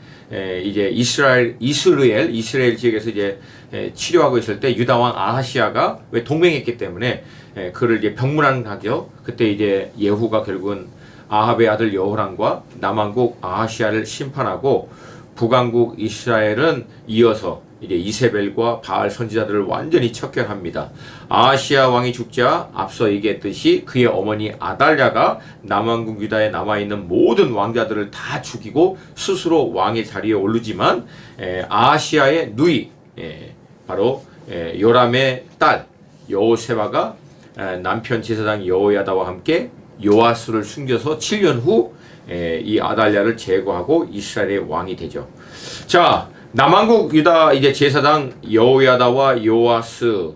이제 이스라엘 지역에서 이제 치료하고 있을 때 유다 왕 아하시아가 왜 동맹했기 때문에 그를 이제 병문안하죠. 그때 이제 예후가 결국은 아합의 아들 여호람과 남왕국 아하시아를 심판하고 북왕국 이스라엘은 이어서 이제 이세벨과 바알 선지자들을 완전히 척결합니다. 아하시아 왕이 죽자 앞서 얘기했듯이 그의 어머니 아달랴가 남왕국 유다에 남아있는 모든 왕자들을 다 죽이고 스스로 왕의 자리에 오르지만 아하시아의 누이 바로 요람의 딸 여호세바가 남편 제사장 여호야다와 함께 요아스를 숨겨서 7년 후 이 아달랴를 제거하고 이스라엘의 왕이 되죠. 자, 남왕국 유다 이제 제사장 여호야다와 요아스,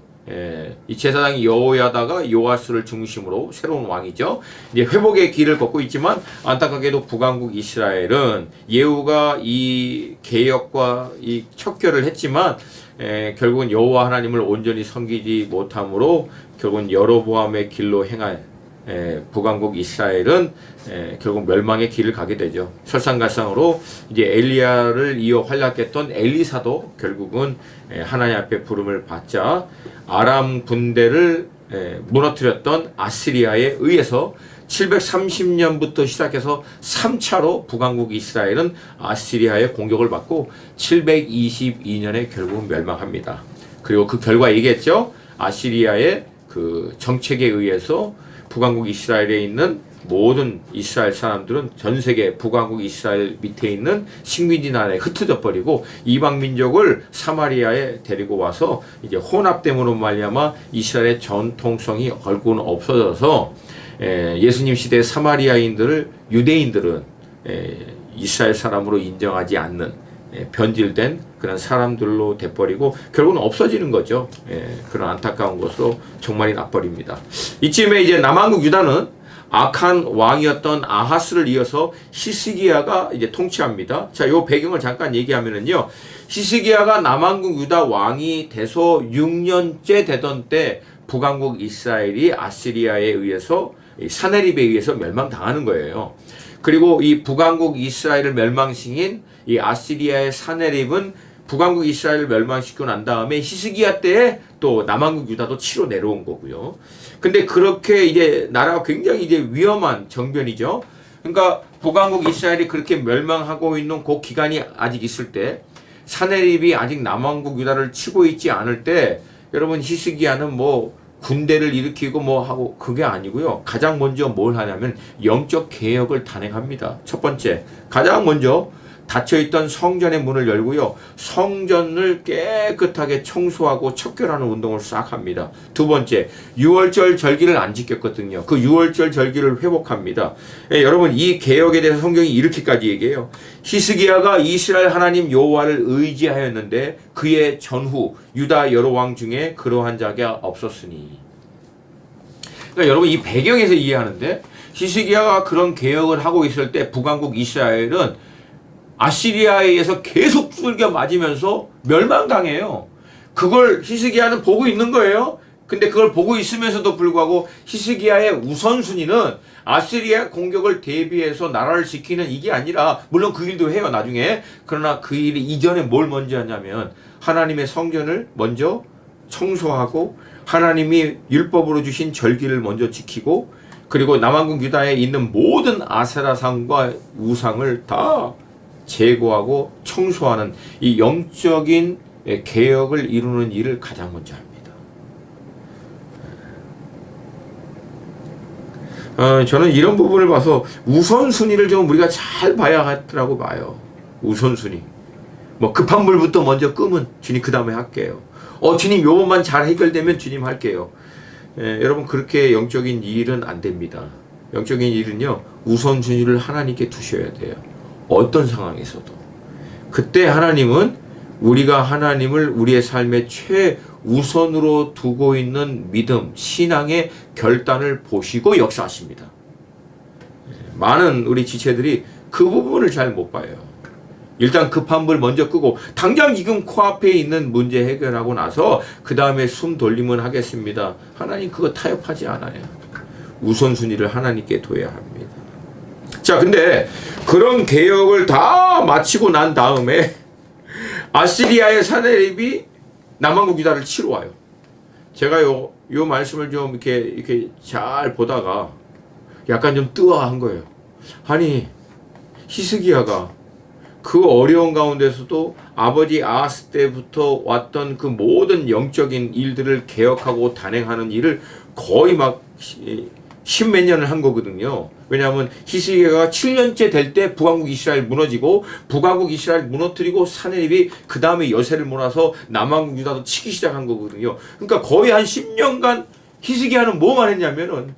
이 제사장 여호야다가 요아스를 중심으로 새로운 왕이죠. 이제 회복의 길을 걷고 있지만 안타깝게도 북왕국 이스라엘은 예후가 이 개혁과 이 척결을 했지만 결국은 여호와 하나님을 온전히 섬기지 못함으로 결국은 여로보암의 길로 행할 북왕국 이스라엘은 결국 멸망의 길을 가게 되죠. 설상가상으로 이제 엘리야를 이어 활약했던 엘리사도 결국은 하나님 앞에 부름을 받자 아람 군대를 무너뜨렸던 아시리아에 의해서 730년부터 시작해서 3차로 북왕국 이스라엘은 아시리아의 공격을 받고 722년에 결국은 멸망합니다. 그리고 그 결과 얘기했죠. 아시리아의 그 정책에 의해서 북왕국 이스라엘에 있는 모든 이스라엘 사람들은 전 세계 북왕국 이스라엘 밑에 있는 식민지 나라에 흩어져 버리고 이방 민족을 사마리아에 데리고 와서 이제 혼합됨으로 말미암아 이스라엘의 전통성이 결국은 없어져서 예수님 시대 사마리아인들을 유대인들은 이스라엘 사람으로 인정하지 않는 변질된 그런 사람들로 돼버리고 결국은 없어지는 거죠. 그런 안타까운 것으로 종말이 나버립니다. 이쯤에 이제 남왕국 유다는 악한 왕이었던 아하스를 이어서 히스기야가 이제 통치합니다. 자, 요 배경을 잠깐 얘기하면은요. 히스기야가 남왕국 유다 왕이 돼서 6년째 되던 때 북왕국 이스라엘이 아시리아에 의해서 사네립에 의해서 멸망당하는 거예요. 그리고 이 북왕국 이스라엘을 멸망시킨 이 아시리아의 사네립은 북왕국 이스라엘을 멸망시키고 난 다음에 히스기야 때에 또 남왕국 유다도 치러 내려온 거고요. 근데 그렇게 이제 나라가 굉장히 이제 위험한 정변이죠. 그러니까 북왕국 이스라엘이 그렇게 멸망하고 있는 그 기간이 아직 있을 때 사네립이 아직 남왕국 유다를 치고 있지 않을 때 여러분 히스기야는 뭐 군대를 일으키고 뭐 하고 그게 아니고요. 가장 먼저 뭘 하냐면 영적 개혁을 단행합니다. 첫 번째, 가장 먼저 닫혀있던 성전의 문을 열고요. 성전을 깨끗하게 청소하고 척결하는 운동을 싹 합니다. 두 번째, 유월절 절기를 안 지켰거든요. 그 유월절 절기를 회복합니다. 여러분 이 개혁에 대해서 성경이 이렇게까지 얘기해요. 히스기야가 이스라엘 하나님 여호와를 의지하였는데 그의 전후 유다 여러 왕 중에 그러한 자가 없었으니. 그러니까 여러분 이 배경에서 이해하는데 히스기야가 그런 개혁을 하고 있을 때 북왕국 이스라엘은 아시리아에 의해서 계속 두들겨 맞으면서 멸망당해요. 그걸 히스기야는 보고 있는 거예요. 근데 그걸 보고 있으면서도 불구하고 히스기야의 우선순위는 아시리아 공격을 대비해서 나라를 지키는 이게 아니라 물론 그 일도 해요 나중에. 그러나 그 일이 이전에 뭘 먼저 하냐면 하나님의 성전을 먼저 청소하고 하나님이 율법으로 주신 절기를 먼저 지키고 그리고 남왕국 유다에 있는 모든 아세라상과 우상을 다 제거하고 청소하는 이 영적인 개혁을 이루는 일을 가장 먼저 합니다. 저는 이런 부분을 봐서 우선순위를 좀 우리가 잘 봐야 하더라고 봐요. 우선순위. 뭐 급한 물부터 먼저 끄면 주님 그 다음에 할게요. 주님 요것만 잘 해결되면 주님 할게요. 여러분 그렇게 영적인 일은 안 됩니다. 영적인 일은요 우선순위를 하나님께 두셔야 돼요. 어떤 상황에서도. 그때 하나님은 우리가 하나님을 우리의 삶의 최우선으로 두고 있는 믿음, 신앙의 결단을 보시고 역사하십니다. 많은 우리 지체들이 그 부분을 잘 못 봐요. 일단 급한 불 먼저 끄고 당장 지금 코앞에 있는 문제 해결하고 나서 그 다음에 숨 돌림은 하겠습니다. 하나님 그거 타협하지 않아요. 우선순위를 하나님께 둬야 합니다. 자, 근데 그런 개혁을 다 마치고 난 다음에 아시리아의 사내립이 남왕국 유다를 치러 와요. 제가 요 말씀을 좀 이렇게 잘 보다가 약간 좀 뜨아한 거예요. 아니, 히스기야가 그 어려운 가운데서도 아버지 아하스 때부터 왔던 그 모든 영적인 일들을 개혁하고 단행하는 일을 거의 막 십몇 년을 한 거거든요. 왜냐하면 히스기야가 7년째 될 때 북왕국 이스라엘 무너지고 북왕국 이스라엘 무너뜨리고 사내립이 그 다음에 여세를 몰아서 남왕국 유다도 치기 시작한 거거든요. 그러니까 거의 한 10년간 히스기야는 뭐만 했냐면은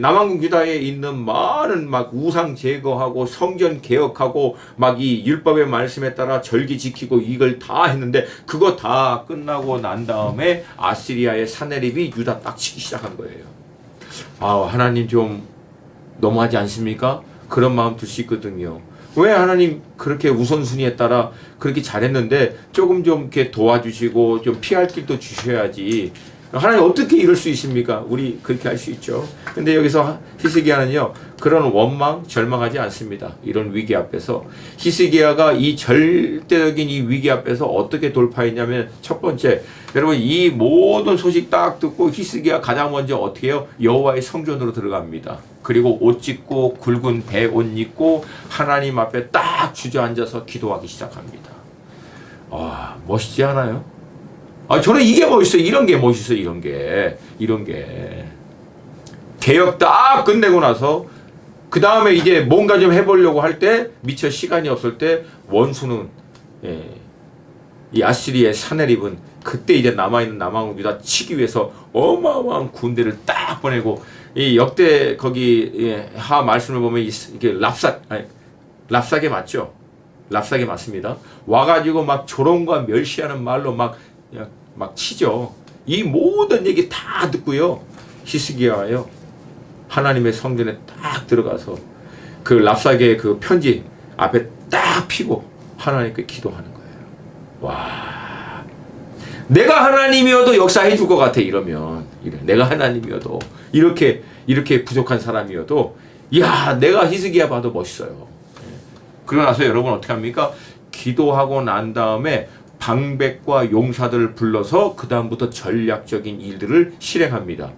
남왕국 유다에 있는 많은 막 우상 제거하고 성전 개혁하고 막 이 율법의 말씀에 따라 절기 지키고 이걸 다 했는데 그거 다 끝나고 난 다음에 아시리아의 사내립이 유다 딱 치기 시작한 거예요. 아, 하나님 좀 너무하지 않습니까? 그런 마음 들 수 있거든요. 왜 하나님 그렇게 우선순위에 따라 그렇게 잘했는데 조금 좀 이렇게 도와주시고 좀 피할 길도 주셔야지. 하나님 어떻게 이럴 수 있습니까? 우리 그렇게 할 수 있죠. 근데 여기서 히스기야는요, 그런 원망, 절망하지 않습니다. 이런 위기 앞에서. 히스기야가 이 절대적인 이 위기 앞에서 어떻게 돌파했냐면, 첫 번째, 여러분 이 모든 소식 딱 듣고 히스기야 가장 먼저 어떻게 해요? 여호와의 성전으로 들어갑니다. 그리고 옷 찢고 굵은 배 옷 입고 하나님 앞에 딱 주저앉아서 기도하기 시작합니다. 아, 멋있지 않아요? 아, 저는 이게 멋있어요. 이런 게 멋있어요. 이런 게. 개혁 딱 끝내고 나서, 그 다음에 이제 뭔가 좀 해보려고 할 때, 미처 시간이 없을 때, 원수는, 이 아시리의 사내립은 그때 이제 남아있는 남왕국 유다 치기 위해서 어마어마한 군대를 딱 보내고, 이 역대 거기, 하 말씀을 보면 이게 랍사게 맞죠? 랍사게 맞습니다. 와가지고 막 조롱과 멸시하는 말로 막 치죠. 이 모든 얘기 다 듣고요. 히스기야가요, 하나님의 성전에 딱 들어가서 그 랍사게의 그 편지 앞에 딱 피고 하나님께 기도하는 거예요. 와, 내가 하나님이어도 역사해 줄 것 같아. 이러면 내가 하나님이어도 이렇게 부족한 사람이어도, 야, 내가 히스기야 봐도 멋있어요. 그러고 나서 여러분 어떻게 합니까? 기도하고 난 다음에 방백과 용사들을 불러서 그 다음부터 전략적인 일들을 실행합니다.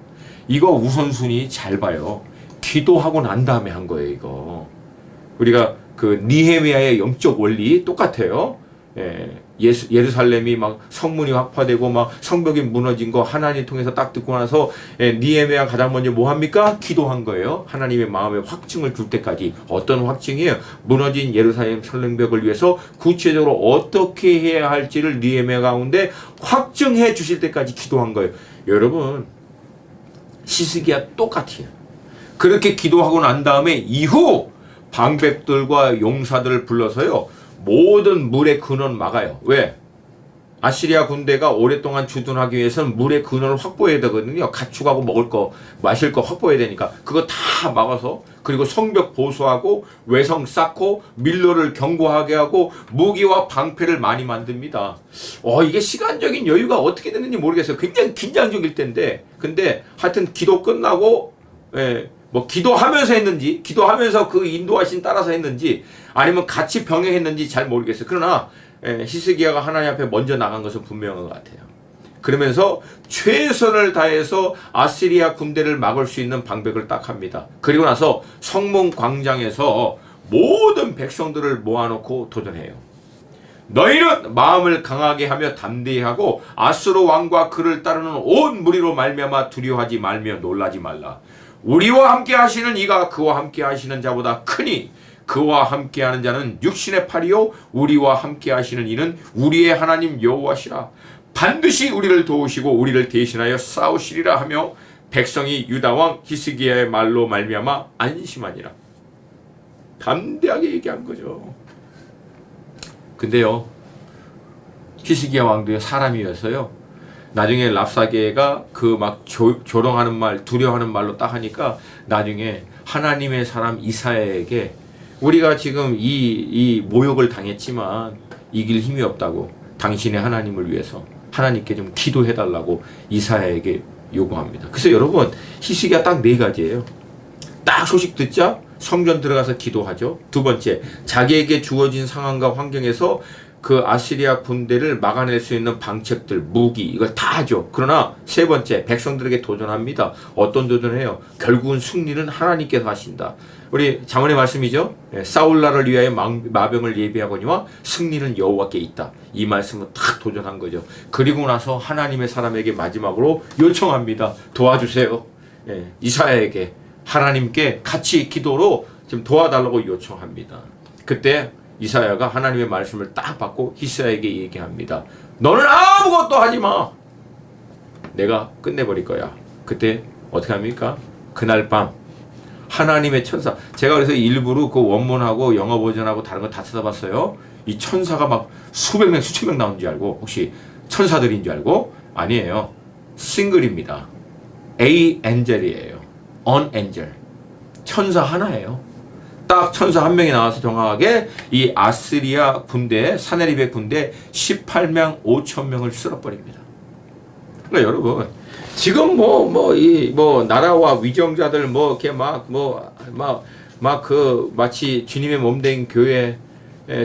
이거 우선순위 잘 봐요. 기도하고 난 다음에 한 거예요. 이거 우리가 그 니헤미야의 영적 원리 똑같아요. 예루살렘이 막 성문이 확파되고 막 성벽이 무너진 거 하나님 통해서 딱 듣고 나서 니헤미야 가장 먼저 뭐 합니까? 기도한 거예요. 하나님의 마음에 확증을 줄 때까지. 어떤 확증이에요? 무너진 예루살렘 성벽을 위해서 구체적으로 어떻게 해야 할지를 니헤미야 가운데 확증해 주실 때까지 기도한 거예요. 여러분, 히스기야 똑같아요. 그렇게 기도하고 난 다음에 이후 방백들과 용사들을 불러서요, 모든 물의 근원 막아요. 왜? 아시리아 군대가 오랫동안 주둔하기 위해서는 물의 근원을 확보해야 되거든요. 가축하고 먹을 거, 마실 거 확보해야 되니까. 그거 다 막아서, 그리고 성벽 보수하고 외성 쌓고 밀로를 견고하게 하고 무기와 방패를 많이 만듭니다. 이게 시간적인 여유가 어떻게 됐는지 모르겠어요. 굉장히 긴장적일 텐데. 근데 하여튼 기도 끝나고, 뭐 기도하면서 했는지, 기도하면서 그 인도하신 따라서 했는지, 아니면 같이 병행했는지 잘 모르겠어요. 그러나 히스기야가 하나님 앞에 먼저 나간 것은 분명한 것 같아요. 그러면서 최선을 다해서 아시리아 군대를 막을 수 있는 방백을 딱 합니다. 그리고 나서 성문 광장에서 모든 백성들을 모아놓고 도전해요. 너희는 마음을 강하게 하며 담대히 하고 아수르 왕과 그를 따르는 온 무리로 말미암아 두려워하지 말며 놀라지 말라. 우리와 함께 하시는 이가 그와 함께 하시는 자보다 크니 그와 함께하는 자는 육신의 팔이요 우리와 함께하시는 이는 우리의 하나님 여호와시라. 반드시 우리를 도우시고 우리를 대신하여 싸우시리라 하며 백성이 유다 왕 히스기야의 말로 말미암아 안심하니라. 담대하게 얘기한 거죠. 근데요, 히스기야 왕도 사람이어서요. 나중에 랍사게가 그 막 조롱하는 말, 두려워하는 말로 딱 하니까 나중에 하나님의 사람 이사야에게 우리가 지금 이 모욕을 당했지만 이길 힘이 없다고 당신의 하나님을 위해서 하나님께 좀 기도해달라고 이사야에게 요구합니다. 그래서 여러분 히스기야 딱 4가지예요. 딱 소식 듣자 성전 들어가서 기도하죠. 두 번째, 자기에게 주어진 상황과 환경에서 그 아시리아 군대를 막아낼 수 있는 방책들, 무기 이걸 다 하죠. 그러나 세 번째, 백성들에게 도전합니다. 어떤 도전을 해요? 결국은 승리는 하나님께서 하신다. 우리 자문의 말씀이죠. 사울나를 위하여 마병을 예비하거니와 승리는 여호와께 있다. 이 말씀은 딱 도전한 거죠. 그리고 나서 하나님의 사람에게 마지막으로 요청합니다. 도와주세요. 이사야에게 하나님께 같이 기도로 좀 도와달라고 요청합니다. 그때 이사야가 하나님의 말씀을 딱 받고 히스기야에게 얘기합니다. 너는 아무것도 하지 마. 내가 끝내버릴 거야. 그때 어떻게 합니까? 그날 밤 하나님의 천사, 제가 그래서 일부러 그 원문하고 영어 버전하고 다른 거 다 찾아봤어요. 이 천사가 막 수백 명, 수천 명 나온 줄 알고 혹시 천사들인 줄 알고 아니에요. 싱글입니다. A angel이에요. An angel. 천사 하나예요. 딱 천사 한 명이 나와서 정확하게 이 아스리아 군대, 사네립의 군대 18만 5천 명을 쓸어버립니다. 그러니까 여러분, 지금 나라와 위정자들 이렇게 마치 주님의 몸된 교회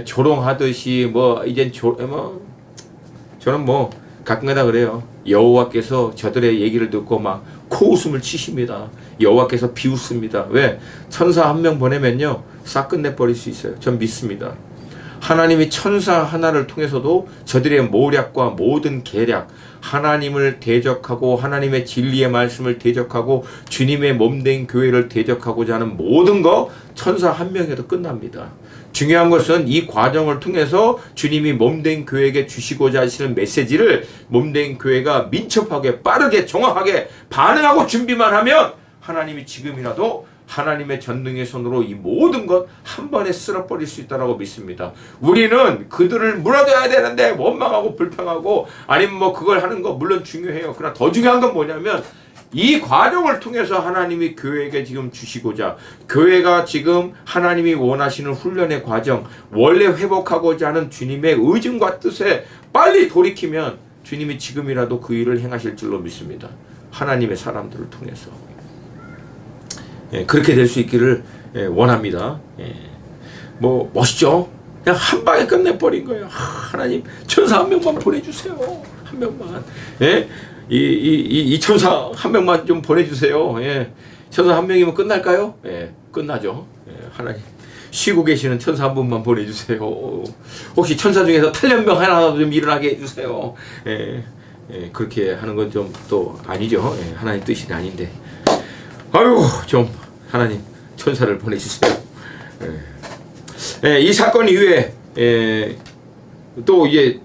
조롱하듯이 저는 가끔가다 그래요. 여호와께서 저들의 얘기를 듣고 막 코웃음을 치십니다. 여호와께서 비웃습니다. 왜? 천사 한 명 보내면요 싹 끝내버릴 수 있어요. 전 믿습니다. 하나님이 천사 하나를 통해서도 저들의 모략과 모든 계략, 하나님을 대적하고 하나님의 진리의 말씀을 대적하고 주님의 몸된 교회를 대적하고자 하는 모든 거 천사 한 명에도 끝납니다. 중요한 것은 이 과정을 통해서 주님이 몸된 교회에게 주시고자 하시는 메시지를 몸된 교회가 민첩하게 빠르게 정확하게 반응하고 준비만 하면 하나님이 지금이라도 하나님의 전능의 손으로 이 모든 것 한 번에 쓸어버릴 수 있다고 믿습니다. 우리는 그들을 무너져야 되는데 원망하고 불평하고 아니면 그걸 하는 거 물론 중요해요. 그러나 더 중요한 건 뭐냐면 이 과정을 통해서 하나님이 교회에게 지금 주시고자 교회가 지금 하나님이 원하시는 훈련의 과정, 원래 회복하고자 하는 주님의 의중과 뜻에 빨리 돌이키면 주님이 지금이라도 그 일을 행하실 줄로 믿습니다. 하나님의 사람들을 통해서. 그렇게 될 수 있기를 원합니다. 멋있죠? 그냥 한 방에 끝내버린 거예요. 하나님 천사 한 명만 보내주세요. 한 명만. 이 천사 한 명만 좀 보내주세요. 천사 한 명이면 끝날까요? 끝나죠. 하나님 쉬고 계시는 천사 한 분만 보내주세요. 혹시 천사 중에서 탈련병 하나라도 좀 일어나게 해주세요. 그렇게 하는 건 좀 또 아니죠. 하나님 뜻이 아닌데. 아유, 좀 하나님 천사를 보내주세요. 이 사건 이후에 또 이제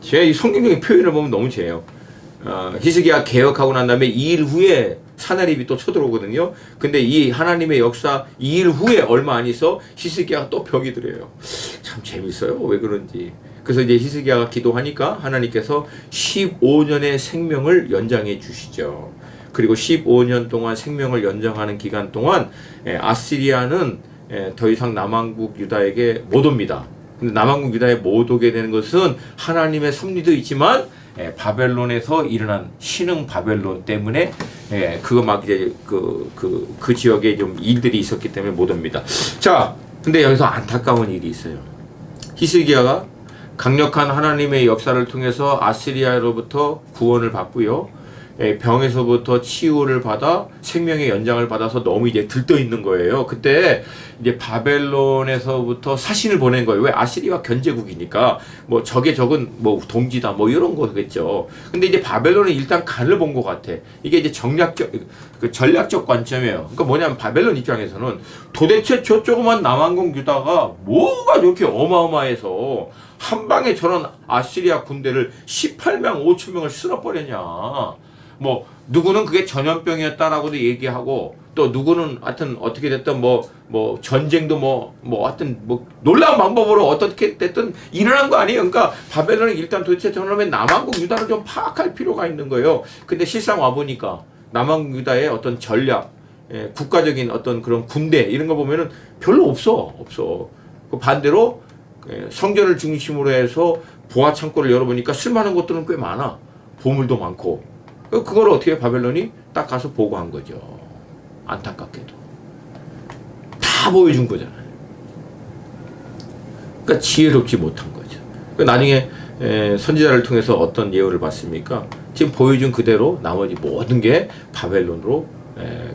제 성경적인 표현을 보면 너무 재요. 히스기야 개혁하고 난 다음에 2일 후에 사나립이 또 쳐들어오거든요. 근데 이 하나님의 역사 2일 후에 얼마 안 있어 히스기야가 또 벽이 들어요. 참 재밌어요. 왜 그런지. 그래서 이제 히스기야가 기도하니까 하나님께서 15년의 생명을 연장해 주시죠. 그리고 15년 동안 생명을 연장하는 기간 동안 아시리아는 더 이상 남왕국 유다에게 못 옵니다. 근데 남왕국 유다에 못 오게 되는 것은 하나님의 섭리도 있지만 바벨론에서 일어난 신흥 바벨론 때문에 그거 막 이제 그 지역에 좀 일들이 있었기 때문에 못 옵니다. 자, 근데 여기서 안타까운 일이 있어요. 히스기야가 강력한 하나님의 역사를 통해서 아시리아로부터 구원을 받고요. 병에서부터 치유를 받아 생명의 연장을 받아서 너무 이제 들떠 있는 거예요. 그때 이제 바벨론에서부터 사신을 보낸 거예요. 왜? 아시리아 견제국이니까 적의 적은 동지다 이런 거겠죠. 근데 이제 바벨론은 일단 간을 본 것 같아. 이게 이제 전략적 관점이에요. 그러니까 뭐냐면 바벨론 입장에서는 도대체 저 조그만 남왕국 유다가 뭐가 저렇게 어마어마해서 한 방에 저런 아시리아 군대를 18만 5천 명을 쓸어버렸냐. 누구는 그게 전염병이었다라고도 얘기하고 또 누구는 하여튼 어떻게 됐든 뭐 전쟁도 하여튼 놀라운 방법으로 어떻게 됐든 일어난 거 아니에요. 그러니까 바벨론은 일단 도대체 저놈의 남왕국 유다를 좀 파악할 필요가 있는 거예요. 근데 실상 와보니까 남왕국 유다의 어떤 전략, 국가적인 어떤 그런 군대 이런 거 보면은 별로 없어. 그 반대로 성전을 중심으로 해서 보아 창고를 열어보니까 쓸만한 것들은 꽤 많아. 보물도 많고. 그걸 어떻게 바벨론이 딱 가서 보고한 거죠. 안타깝게도 다 보여준 거잖아요. 그러니까 지혜롭지 못한 거죠. 나중에 선지자를 통해서 어떤 예언을 받습니까? 지금 보여준 그대로 나머지 모든 게 바벨론으로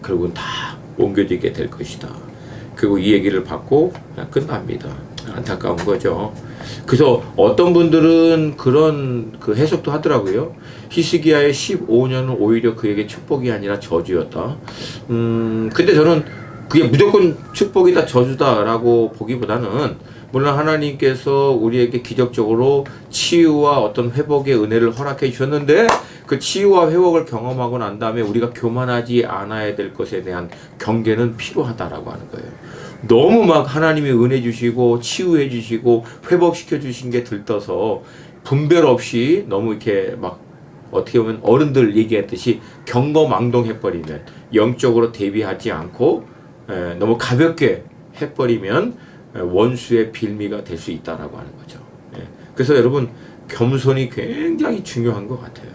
결국은 다 옮겨지게 될 것이다. 그리고 이 얘기를 받고 그냥 끝납니다. 안타까운 거죠. 그래서 어떤 분들은 그런 그 해석도 하더라고요. 히스기야의 15년은 오히려 그에게 축복이 아니라 저주였다. 근데 저는 그게 무조건 축복이다 저주다라고 보기보다는 물론 하나님께서 우리에게 기적적으로 치유와 어떤 회복의 은혜를 허락해 주셨는데 그 치유와 회복을 경험하고 난 다음에 우리가 교만하지 않아야 될 것에 대한 경계는 필요하다라고 하는 거예요. 너무 막 하나님이 은혜 주시고 치유해 주시고 회복시켜 주신 게 들떠서 분별 없이 너무 이렇게 막 어떻게 보면 어른들 얘기했듯이 경거망동해버리면 영적으로 대비하지 않고 너무 가볍게 해버리면 원수의 빌미가 될 수 있다라고 하는 거죠. 그래서 여러분 겸손이 굉장히 중요한 것 같아요.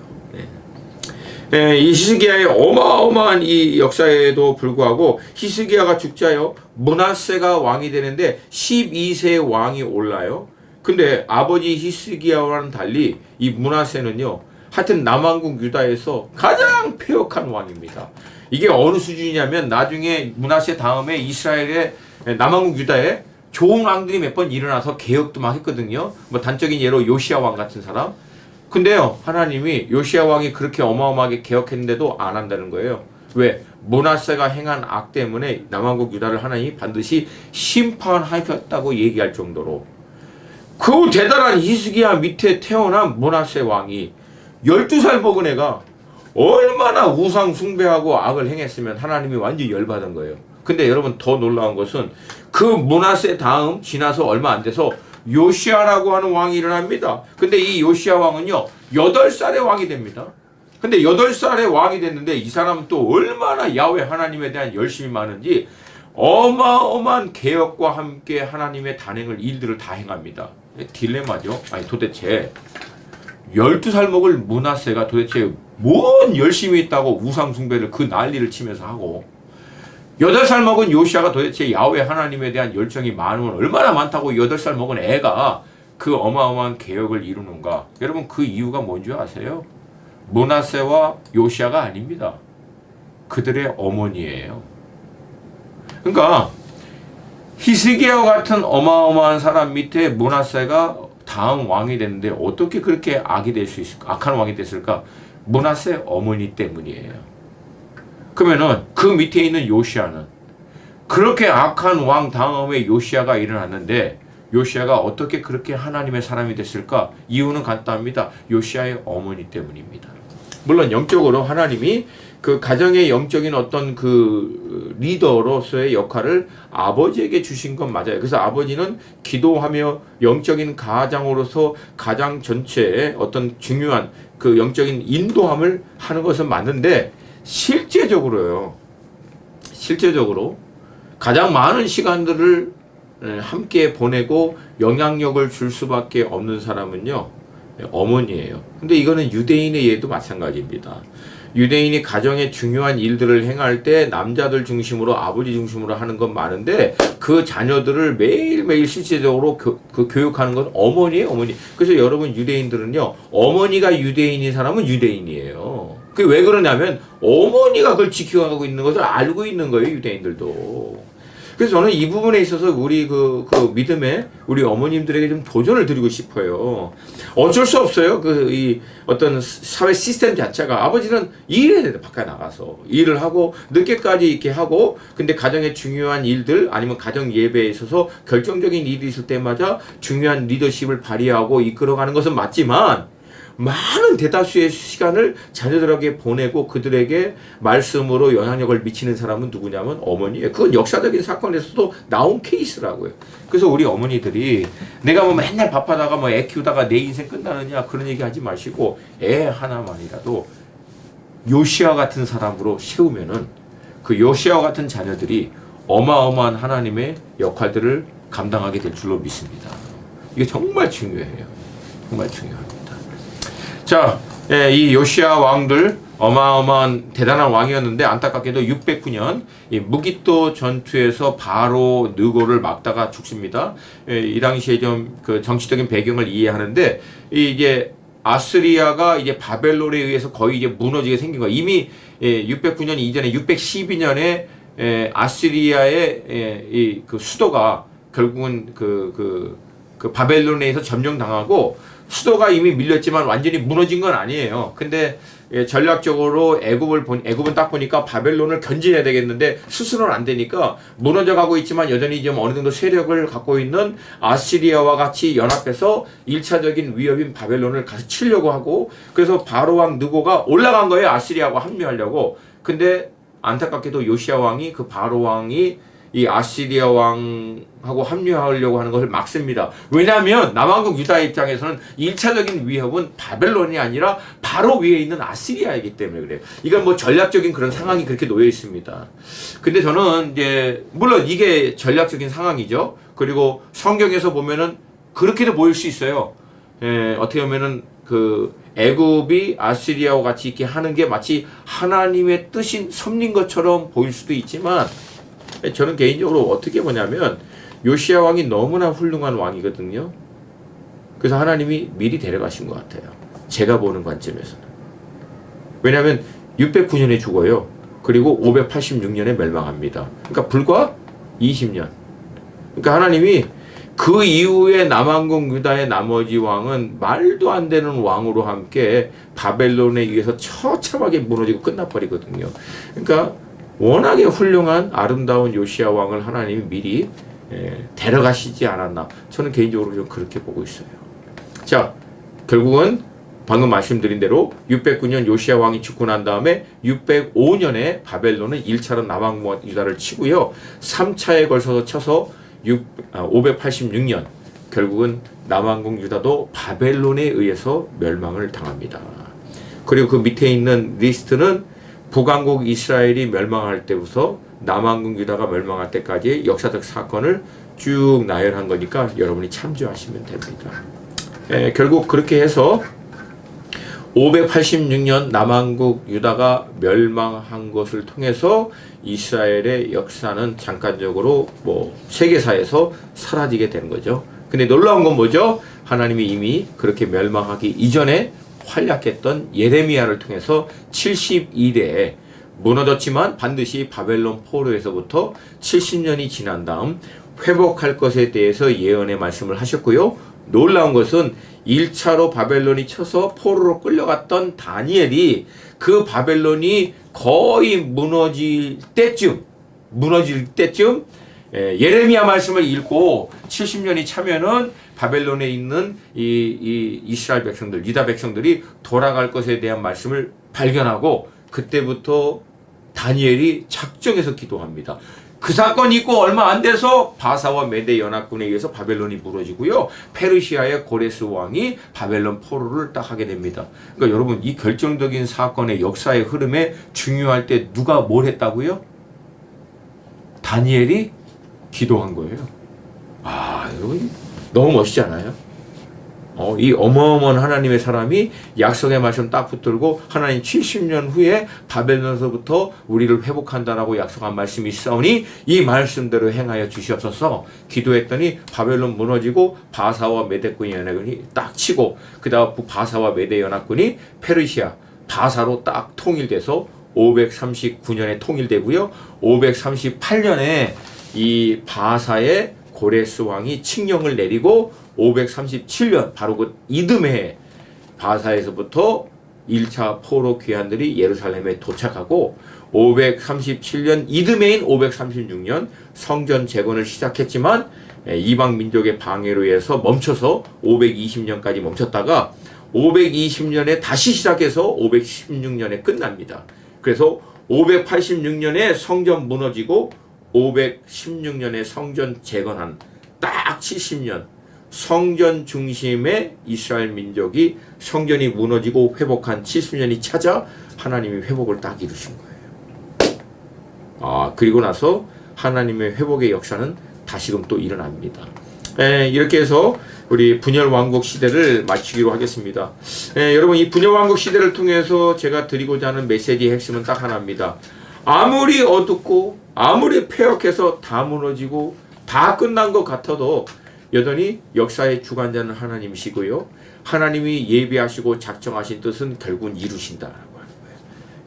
이 히스기야의 어마어마한 이 역사에도 불구하고 히스기야가 죽자요 므낫세가 왕이 되는데 12세의 왕이 올라요. 근데 아버지 히스기야와는 달리 이 므낫세는요 하여튼 남왕국 유다에서 가장 폐역한 왕입니다. 이게 어느 수준이냐면 나중에 므낫세 다음에 이스라엘의 남왕국 유다에 좋은 왕들이 몇 번 일어나서 개혁도 막 했거든요. 뭐 단적인 예로 요시야 왕 같은 사람. 근데요 하나님이 요시야 왕이 그렇게 어마어마하게 개혁했는데도 안 한다는 거예요. 왜? 므낫세가 행한 악 때문에 남왕국 유다를 하나님이 반드시 심판하셨다고 얘기할 정도로 그 대단한 히스기야 밑에 태어난 므낫세 왕이 12살 먹은 애가 얼마나 우상 숭배하고 악을 행했으면 하나님이 완전히 열받은 거예요. 근데 여러분 더 놀라운 것은 그 므낫세 다음 지나서 얼마 안 돼서 요시야라고 하는 왕이 일어납니다. 근데 이 요시야 왕은요 8살의 왕이 됩니다. 근데 8살의 왕이 됐는데 이 사람은 또 얼마나 야훼 하나님에 대한 열심이 많은지 어마어마한 개혁과 함께 하나님의 단행을 일들을 다 행합니다. 딜레마죠. 아니 도대체 12살 먹을 므낫세가 도대체 뭔 열심이 있다고 우상 숭배를 그 난리를 치면서 하고 8살 먹은 요시야가 도대체 야훼 하나님에 대한 열정이 많으면 얼마나 많다고 8살 먹은 애가 그 어마어마한 개혁을 이루는가. 여러분 그 이유가 뭔지 아세요? 므낫세와 요시야가 아닙니다. 그들의 어머니예요. 그러니까 히스기야와 같은 어마어마한 사람 밑에 므낫세가 다음 왕이 됐는데 어떻게 그렇게 악이 될 수 있을까? 악한 왕이 됐을까? 므낫세 어머니 때문이에요. 그러면은 그 밑에 있는 요시야는 그렇게 악한 왕 다음에 요시야가 일어났는데 요시야가 어떻게 그렇게 하나님의 사람이 됐을까? 이유는 간단합니다. 요시야의 어머니 때문입니다. 물론 영적으로 하나님이 그 가정의 영적인 어떤 그 리더로서의 역할을 아버지에게 주신 건 맞아요. 그래서 아버지는 기도하며 영적인 가장으로서 가장 전체의 어떤 중요한 그 영적인 인도함을 하는 것은 맞는데 실제적으로 가장 많은 시간들을 함께 보내고 영향력을 줄 수밖에 없는 사람은요 어머니예요. 근데 이거는 유대인의 예도 마찬가지입니다. 유대인이 가정의 중요한 일들을 행할 때 남자들 중심으로 아버지 중심으로 하는 건 많은데 그 자녀들을 매일매일 실제적으로 교육하는 건 어머니예요. 어머니. 그래서 여러분 유대인들은요 어머니가 유대인인 사람은 유대인이에요. 그게 왜 그러냐면 어머니가 그걸 지켜가고 있는 것을 알고 있는 거예요. 유대인들도. 그래서 저는 이 부분에 있어서 우리 그 믿음에 우리 어머님들에게 좀 도전을 드리고 싶어요. 어쩔 수 없어요. 이 어떤 사회 시스템 자체가 아버지는 일해야 돼. 바깥에 나가서 일을 하고 늦게까지 이렇게 하고 근데 가정의 중요한 일들 아니면 가정 예배에 있어서 결정적인 일이 있을 때마다 중요한 리더십을 발휘하고 이끌어가는 것은 맞지만 많은 대다수의 시간을 자녀들에게 보내고 그들에게 말씀으로 영향력을 미치는 사람은 누구냐면 어머니예요. 그건 역사적인 사건에서도 나온 케이스라고요. 그래서 우리 어머니들이 내가 뭐 맨날 밥하다가 뭐 애 키우다가 내 인생 끝나느냐 그런 얘기 하지 마시고 애 하나만이라도 요시아 같은 사람으로 세우면은 그 요시아 같은 자녀들이 어마어마한 하나님의 역할들을 감당하게 될 줄로 믿습니다. 이게 정말 중요해요. 정말 중요합니다. 자, 이 요시아 왕들 어마어마한 대단한 왕이었는데 안타깝게도 609년 이 무기또 전투에서 바로 느고를 막다가 죽습니다. 이 당시에 좀 그 정치적인 배경을 이해하는데 이게 아스리아가 이제 바벨론에 의해서 거의 이제 무너지게 생긴 거예요. 이미 609년 이전에 612년에 아스리아의 이 그 수도가 결국은 그 바벨론에 의해서 점령당하고 수도가 이미 밀렸지만 완전히 무너진 건 아니에요. 근데 전략적으로 애굽은 딱 보니까 바벨론을 견제해야 되겠는데 스스로는 안 되니까 무너져 가고 있지만 여전히 좀 어느 정도 세력을 갖고 있는 아시리아와 같이 연합해서 1차적인 위협인 바벨론을 가서 치려고 하고 그래서 바로왕 느고가 올라간 거예요. 아시리아와 합류하려고. 근데 안타깝게도 요시아 왕이 그 바로왕이 이 아시리아 왕하고 합류하려고 하는 것을 막습니다. 왜냐하면 남왕국 유다 입장에서는 1차적인 위협은 바벨론이 아니라 바로 위에 있는 아시리아이기 때문에 그래요. 이건 뭐 전략적인 그런 상황이 그렇게 놓여 있습니다. 근데 저는 이제 물론 이게 전략적인 상황이죠. 그리고 성경에서 보면은 그렇게도 보일 수 있어요. 어떻게 보면은 그 애굽이 아시리아와 같이 이렇게 하는 게 마치 하나님의 뜻인 섭리인 것처럼 보일 수도 있지만 저는 개인적으로 어떻게 보냐면 요시아 왕이 너무나 훌륭한 왕이거든요. 그래서 하나님이 미리 데려가신 것 같아요. 제가 보는 관점에서는. 왜냐하면 609년에 죽어요. 그리고 586년에 멸망합니다. 그러니까 불과 20년. 그러니까 하나님이 그 이후에 남왕국 유다의 나머지 왕은 말도 안 되는 왕으로 함께 바벨론에 의해서 처참하게 무너지고 끝나버리거든요. 그러니까 워낙에 훌륭한 아름다운 요시아 왕을 하나님이 미리 데려가시지 않았나. 저는 개인적으로 좀 그렇게 보고 있어요. 자, 결국은 방금 말씀드린 대로 609년 요시아 왕이 죽고 난 다음에 605년에 바벨론은 1차로 남왕국 유다를 치고요. 3차에 걸쳐서 쳐서 586년 결국은 남왕국 유다도 바벨론에 의해서 멸망을 당합니다. 그리고 그 밑에 있는 리스트는 북왕국 이스라엘이 멸망할 때부터 남왕국 유다가 멸망할 때까지의 역사적 사건을 쭉 나열한 거니까 여러분이 참조하시면 됩니다. 결국 그렇게 해서 586년 남왕국 유다가 멸망한 것을 통해서 이스라엘의 역사는 잠깐적으로 뭐 세계사에서 사라지게 되는 거죠. 근데 놀라운 건 뭐죠? 하나님이 이미 그렇게 멸망하기 이전에 활약했던 예레미야를 통해서 72대에 무너졌지만 반드시 바벨론 포로에서부터 70년이 지난 다음 회복할 것에 대해서 예언의 말씀을 하셨고요. 놀라운 것은 1차로 바벨론이 쳐서 포로로 끌려갔던 다니엘이 그 바벨론이 거의 무너질 때쯤 예레미야 말씀을 읽고 70년이 차면은 바벨론에 있는 이 이스라엘 백성들, 유다 백성들이 돌아갈 것에 대한 말씀을 발견하고 그때부터 다니엘이 작정해서 기도합니다. 그 사건이 있고 얼마 안 돼서 바사와 메대 연합군에 의해서 바벨론이 무너지고요. 페르시아의 고레스 왕이 바벨론 포로를 딱 하게 됩니다. 그러니까 여러분 이 결정적인 사건의 역사의 흐름에 중요할 때 누가 뭘 했다고요? 다니엘이 기도한 거예요. 아, 여러분 너무 멋있지 않아요? 이 어마어마한 하나님의 사람이 약속의 말씀 딱 붙들고 하나님 70년 후에 바벨론에서부터 우리를 회복한다라고 약속한 말씀이 있사오니 이 말씀대로 행하여 주시옵소서. 기도했더니 바벨론 무너지고 바사와 메대 연합군이 딱 치고 그 다음 바사와 메대 연합군이 페르시아 바사로 딱 통일돼서 539년에 통일되고요. 538년에 이 바사의 고레스 왕이 칙령을 내리고 537년 바로 그 이듬해 바사에서부터 1차 포로 귀환들이 예루살렘에 도착하고 537년 이듬해인 536년 성전 재건을 시작했지만 이방 민족의 방해로 해서 멈춰서 520년까지 멈췄다가 520년에 다시 시작해서 516년에 끝납니다. 그래서 586년에 성전 무너지고 516년에 성전 재건한 딱 70년, 성전 중심의 이스라엘 민족이 성전이 무너지고 회복한 70년이 찾아 하나님이 회복을 딱 이루신 거예요. 그리고 나서 하나님의 회복의 역사는 다시금 또 일어납니다. 이렇게 해서 우리 분열왕국 시대를 마치기로 하겠습니다. 여러분, 이 분열왕국 시대를 통해서 제가 드리고자 하는 메시지의 핵심은 딱 하나입니다. 아무리 어둡고 아무리 폐역해서 다 무너지고 다 끝난 것 같아도 여전히 역사의 주관자는 하나님이시고요. 하나님이 예비하시고 작정하신 뜻은 결국은 이루신다라고 하는 거예요.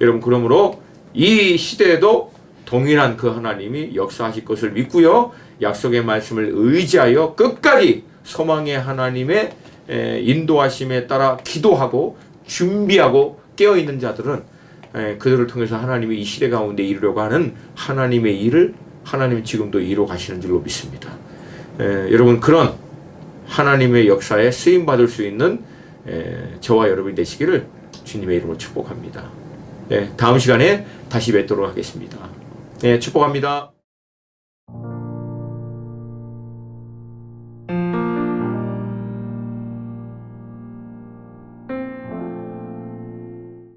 여러분, 그러므로 이 시대에도 동일한 그 하나님이 역사하실 것을 믿고요. 약속의 말씀을 의지하여 끝까지 소망의 하나님의 인도하심에 따라 기도하고 준비하고 깨어있는 자들은 그들을 통해서 하나님이 이 시대 가운데 이루려고 하는 하나님의 일을 하나님 지금도 이루어 가시는 줄로 믿습니다. 여러분, 그런 하나님의 역사에 쓰임받을 수 있는 저와 여러분이 되시기를 주님의 이름으로 축복합니다. 다음 시간에 다시 뵙도록 하겠습니다. 축복합니다.